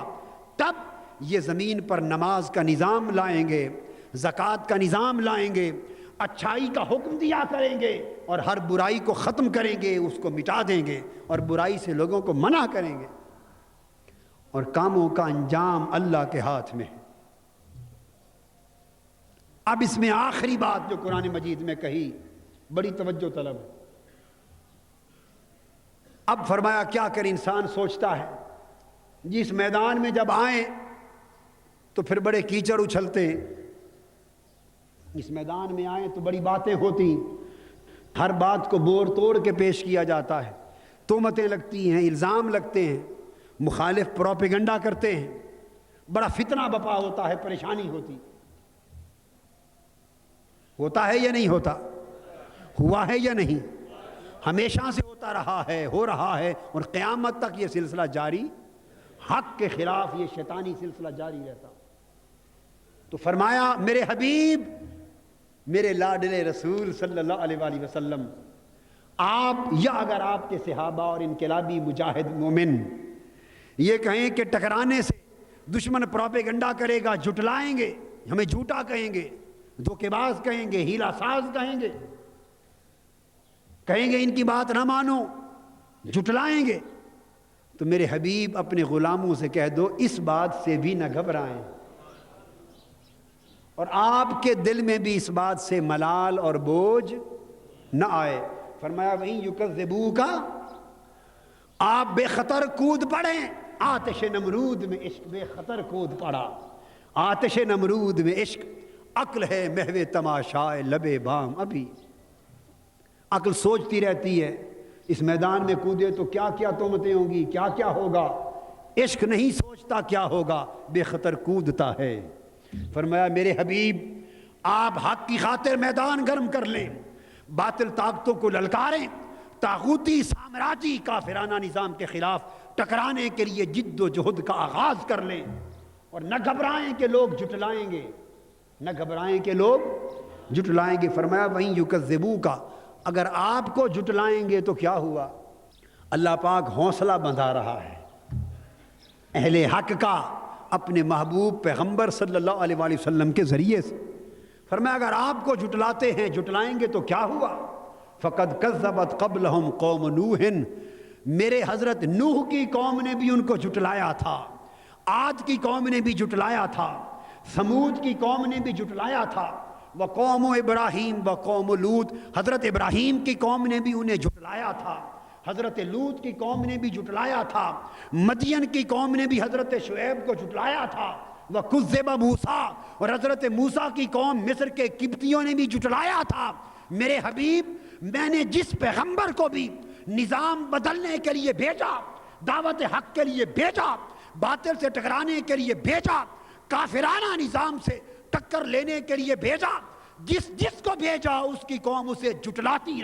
تب یہ زمین پر نماز کا نظام لائیں گے، زکوٰۃ کا نظام لائیں گے، اچھائی کا حکم دیا کریں گے اور ہر برائی کو ختم کریں گے، اس کو مٹا دیں گے اور برائی سے لوگوں کو منع کریں گے، اور کاموں کا انجام اللہ کے ہاتھ میں ہے۔ اب اس میں آخری بات جو قرآن مجید میں کہی بڑی توجہ طلب ہے۔ اب فرمایا کیا کر انسان سوچتا ہے جس میدان میں جب آئیں تو پھر بڑے کیچڑ اچھلتے ہیں، اس میدان میں آئیں تو بڑی باتیں ہوتی، ہر بات کو بور توڑ کے پیش کیا جاتا ہے، تہمتیں لگتی ہیں، الزام لگتے ہیں، مخالف پروپیگنڈا کرتے ہیں، بڑا فتنہ بپا ہوتا ہے، پریشانی ہوتا ہے یا نہیں ہوتا؟ ہوا ہے یا نہیں؟ ہمیشہ سے ہوتا رہا ہے، ہو رہا ہے، اور قیامت تک یہ سلسلہ جاری، حق کے خلاف یہ شیطانی سلسلہ جاری رہتا۔ تو فرمایا میرے حبیب، میرے لاڈلے رسول صلی اللہ علیہ وآلہ وسلم، آپ یا اگر آپ کے صحابہ اور انقلابی مجاہد مومن یہ کہیں کہ ٹکرانے سے دشمن پروپیگنڈا کرے گا، جھٹلائیں گے، ہمیں جھوٹا کہیں گے، دھوکے باز کہیں گے، ہیلا ساز کہیں گے ان کی بات نہ مانو، جھٹلائیں گے، تو میرے حبیب اپنے غلاموں سے کہہ دو اس بات سے بھی نہ گھبرائیں، اور آپ کے دل میں بھی اس بات سے ملال اور بوجھ نہ آئے۔ فرمایا وَإِن يُكَذِّبُوكَ، آپ بے خطر کود پڑیں، آتش نمرود میں عشق بے خطر کود پڑا، آتش نمرود میں عشق، عقل ہے محو تماشائے لبے بام، ابھی عقل سوچتی رہتی ہے اس میدان میں کودے تو کیا کیا تہمتیں ہوں گی، کیا کیا ہوگا، عشق نہیں سوچتا کیا ہوگا، بے خطر کودتا ہے۔ فرمایا میرے حبیب آپ حق کی خاطر میدان گرم کر لیں، باطل طاقتوں کو للکاریں، طاغوتی سامراجی کافرانہ نظام کے خلاف ٹکرانے کے لیے جد و جہد کا آغاز کر لیں، اور نہ گھبرائیں کہ لوگ جھٹلائیں گے، نہ گھبرائیں کہ لوگ جھٹلائیں گے۔ فرمایا وَإِن يُكَذِّبُوكَ، اگر آپ کو جھٹلائیں گے تو کیا ہوا؟ اللہ پاک حوصلہ بندھا رہا ہے اہل حق کا اپنے محبوب پیغمبر صلی اللہ علیہ وآلہ وسلم کے ذریعے سے۔ فرمایا اگر آپ کو جھٹلاتے ہیں، جھٹلائیں گے تو کیا ہوا؟ فَقَدْ كَذَّبَتْ قَبْلَهُمْ قَوْمُ نُوحٍ، میرے حضرت نوح کی قوم نے بھی ان کو جھٹلایا تھا، عاد کی قوم نے بھی جھٹلایا تھا، ثمود کی قوم نے بھی جھٹلایا تھا، وقوم ابراہیم وقوم لوط، حضرت ابراہیم کی قوم نے بھی انہیں جھٹلایا تھا، حضرت لوط کی قوم نے بھی جھٹلایا تھا، مدین کی قوم نے بھی حضرت شعیب کو جھٹلایا تھا، وَكُذِّبَ مُوسیٰ، اور حضرت موسیٰ کی قوم مصر کے قبطیوں نے بھی جھٹلایا تھا۔ میرے حبیب، میں نے جس پیغمبر کو بھی نظام بدلنے کے لیے بھیجا، دعوت حق کے لیے بھیجا، باطل سے ٹکرانے کے لیے بھیجا، کافرانہ نظام سے ٹکر لینے کے لیے بھیجا، جس کو بھیجا اس کی قوم اسے جھٹلاتی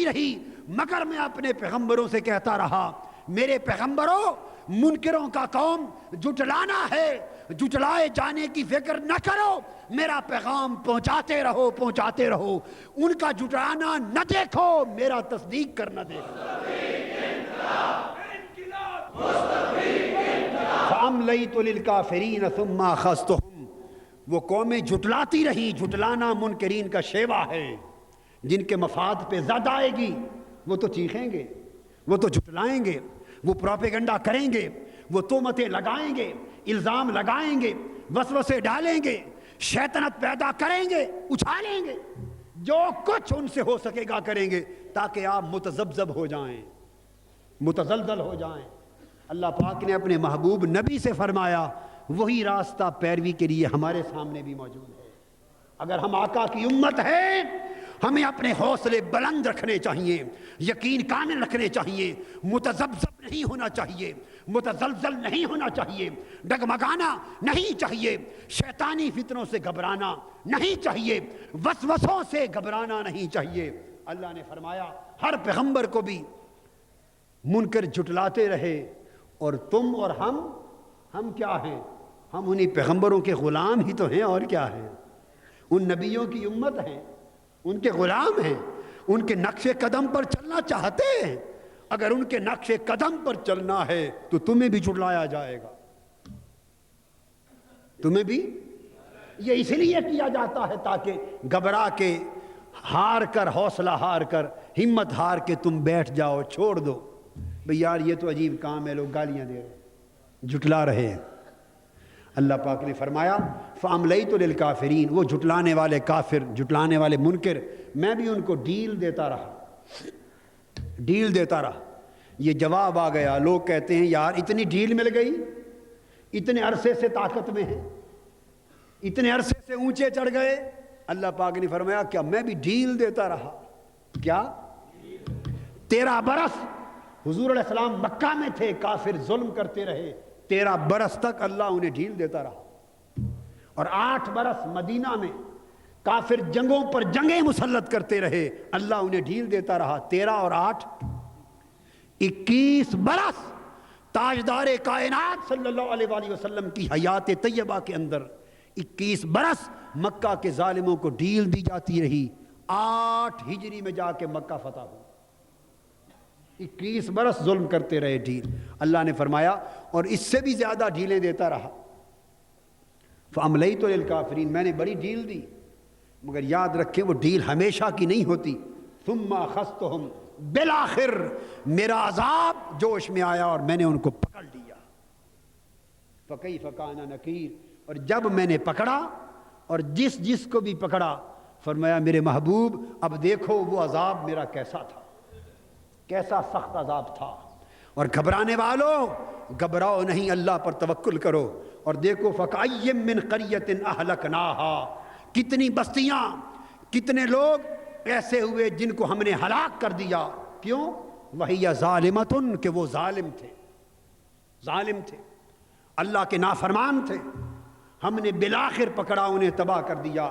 رہی، مگر میں اپنے پیغمبروں سے کہتا رہا، میرے پیغمبروں، منکروں کا قوم جھٹلانا ہے، جھٹلائے جانے کی فکر نہ کرو، میرا پیغام پہنچاتے رہو، ان کا جھٹلانا نہ دیکھو، میرا تصدیق کرنا دیکھو۔ فَأَمْلَيْتُ لِلْكَافِرِينَ ثُمَّ أَخَذْتُهُمْ، وہ قومیں جھٹلاتی رہی۔ جھٹلانا منکرین کا شیوا ہے، جن کے مفاد پہ زد آئے گی وہ تو چیخیں گے، وہ تو جھٹلائیں گے، وہ پروپیگنڈا کریں گے، وہ تہمتیں لگائیں گے، الزام لگائیں گے، وسوسے ڈالیں گے، شیطنت پیدا کریں گے، اچھالیں گے، جو کچھ ان سے ہو سکے گا کریں گے، تاکہ آپ متذبذب ہو جائیں، متزلزل ہو جائیں۔ اللہ پاک نے اپنے محبوب نبی سے فرمایا، وہی راستہ پیروی کے لیے ہمارے سامنے بھی موجود ہے۔ اگر ہم آقا کی امت ہیں، ہمیں اپنے حوصلے بلند رکھنے چاہیے، یقین کامل رکھنے چاہیے، متذبذب نہیں ہونا چاہیے، متزلزل نہیں ہونا چاہیے، ڈگمگانا نہیں چاہیے، شیطانی فتنوں سے گھبرانا نہیں چاہیے، وسوسوں سے گھبرانا نہیں چاہیے۔ اللہ نے فرمایا ہر پیغمبر کو بھی منکر جھٹلاتے رہے، اور تم اور ہم کیا ہیں؟ ہم انہی پیغمبروں کے غلام ہی تو ہیں، اور کیا ہیں؟ ان نبیوں کی امت ہیں، ان کے غلام ہیں، ان کے نقش قدم پر چلنا چاہتے ہیں۔ اگر ان کے نقش قدم پر چلنا ہے تو تمہیں بھی جھٹلایا جائے گا، تمہیں بھی۔ یہ اس لیے کیا جاتا ہے تاکہ گھبرا کے، ہار کر، حوصلہ ہار کر، ہمت ہار کے تم بیٹھ جاؤ، چھوڑ دو بھئی یار یہ تو عجیب کام ہے، لوگ گالیاں دے رہے، جھٹلا رہے ہیں۔ اللہ پاک نے فرمایا فَأَمْلَيْتُ لِلْكَافِرِينَ، وہ جھٹلانے والے کافر، جھٹلانے والے منکر، میں بھی ان کو ڈیل دیتا رہا۔ یہ جواب آ گیا، لوگ کہتے ہیں یار اتنی ڈیل مل گئی، اتنے عرصے سے طاقت میں ہیں، اتنے عرصے سے اونچے چڑھ گئے۔ اللہ پاک نے فرمایا کیا میں بھی ڈیل دیتا رہا؟ کیا 13 برس حضور علیہ السلام مکہ میں تھے، کافر ظلم کرتے رہے، 13 برس تک اللہ انہیں ڈھیل دیتا رہا، اور 8 برس مدینہ میں کافر جنگوں پر جنگیں مسلط کرتے رہے، اللہ انہیں ڈھیل دیتا رہا۔ 13 اور 8 21 برس تاجدار کائنات صلی اللہ علیہ وآلہ وسلم کی حیات طیبہ کے اندر 21 برس مکہ کے ظالموں کو ڈھیل دی جاتی رہی۔ 8 ہجری میں جا کے مکہ فتح ہوا، 21 برس ظلم کرتے رہے ڈھیل۔ اللہ نے فرمایا اور اس سے بھی زیادہ ڈھیلیں دیتا رہا۔ فَأَمْلَيْتُ لِلْكَافِرِينَ، میں نے بڑی ڈھیل دی، مگر یاد رکھیں وہ ڈھیل ہمیشہ کی نہیں ہوتی۔ ثُمَّ أَخَذْتُهُمْ، بالآخر میرا عذاب جوش میں آیا اور میں نے ان کو پکڑ لیا۔ فَكَيْفَ كَانَ نَكِيرٌ، اور جب میں نے پکڑا اور جس کو بھی پکڑا، فرمایا میرے محبوب اب دیکھو وہ عذاب میرا کیسا تھا، کیسا سخت عذاب تھا۔ اور گھبرانے والوں گھبراؤ نہیں، اللہ پر توکل کرو، اور دیکھو فَكَأَيٍّ مِّن قَرْيَةٍ أَهْلَكْنَاهَا، کتنی بستیاں، کتنے لوگ ایسے ہوئے جن کو ہم نے ہلاک کر دیا۔ کیوں؟ وَهِيَ ظَالِمَةٌ، کہ وہ ظالم تھے، اللہ کے نافرمان تھے، ہم نے بالآخر پکڑا، انہیں تباہ کر دیا۔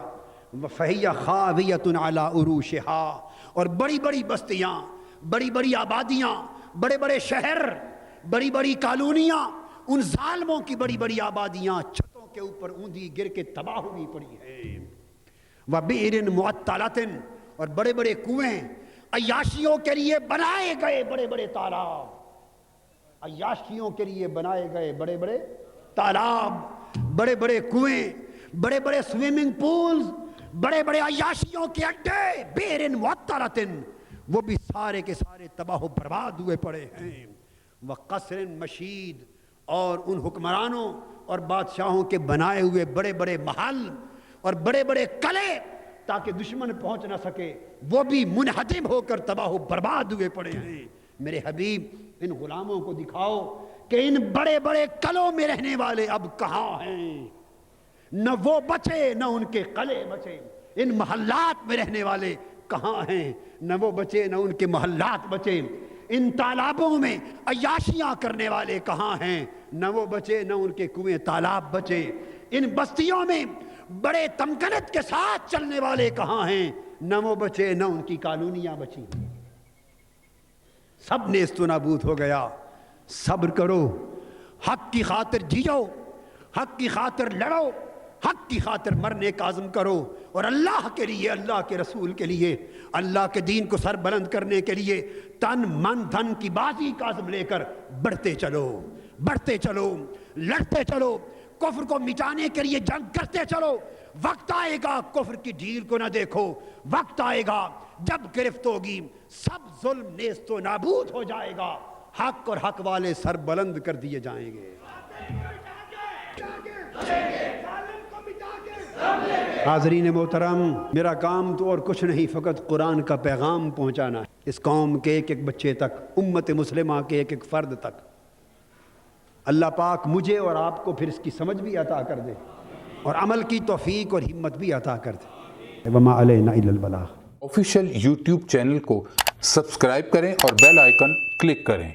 فَهِيَ خَاوِيَةٌ عَلَىٰ عُرُوشِهَا، اور بڑی بڑی بستیاں، بڑی بڑی آبادیاں، بڑے بڑے شہر، بڑی بڑی کالونیاں، ان ظالموں کی بڑی بڑی آبادیاں چھتوں کے اوپر اوندھی گر کے تباہ ہوئی پڑی ہیں۔ وَبِئْرٍ مُعَطَّلَةٍ، اور بڑے بڑے کنویں، عیاشیوں کے لیے بنائے گئے بڑے بڑے تالاب، عیاشیوں کے لیے بنائے گئے بڑے بڑے تالاب، بڑے بڑے کنویں، بڑے بڑے سوئمنگ پولز، بڑے بڑے عیاشیوں کے اڈے، بِئْرٍ مُعَطَّلَةٍ، وہ بھی سارے کے سارے تباہ و برباد ہوئے پڑے ہیں۔ وَقَصْرٍ مَشِيدٍ، اور ان حکمرانوں اور بادشاہوں کے بنائے ہوئے بڑے بڑے محل اور بڑے بڑے قلعے تاکہ دشمن پہنچ نہ سکے، وہ بھی منہدم ہو کر تباہ و برباد ہوئے پڑے ہیں۔ میرے حبیب ان غلاموں کو دکھاؤ کہ ان بڑے بڑے قلعوں میں رہنے والے اب کہاں ہیں، نہ وہ بچے نہ ان کے قلعے بچے۔ ان محلات میں رہنے والے کہاں ہیں، نہ وہ بچے نہ ان کے محلات بچے۔ ان تالابوں میں عیاشیاں کرنے والے کہاں ہیں، نہ وہ بچے نہ ان کے کنویں تالاب بچے۔ ان بستیوں میں بڑے تمکنت کے ساتھ چلنے والے کہاں ہیں، نہ وہ بچے نہ ان کی کالونیاں بچی۔ سب نیست و نابود ہو گیا۔ صبر کرو، حق کی خاطر جیو، حق کی خاطر لڑو، حق کی خاطر مرنے کا عزم کرو، اور اللہ کے لیے، اللہ کے رسول کے لیے، اللہ کے دین کو سر بلند کرنے کے لیے تن من دھن کی بازی کا عزم لے کر بڑھتے چلو، بڑھتے چلو، لڑتے چلو، کفر کو مٹانے کے لیے جنگ کرتے چلو۔ وقت آئے گا کفر کی ڈھیل کو نہ دیکھو، وقت آئے گا جب گرفت ہوگی سب ظلم نیست و نابود ہو جائے گا، حق اور حق والے سر بلند کر دیے جائیں گے۔ حاضرین محترم، میرا کام تو اور کچھ نہیں، فقط قرآن کا پیغام پہنچانا ہے اس قوم کے ایک ایک بچے تک، امت مسلمہ کے ایک ایک فرد تک۔ اللہ پاک مجھے اور آپ کو پھر اس کی سمجھ بھی عطا کر دے اور عمل کی توفیق اور ہمت بھی عطا کر دے۔ وما علینا الا البلاغ۔ آفیشیل یوٹیوب چینل کو سبسکرائب کریں اور بیل آئیکن کلک کریں۔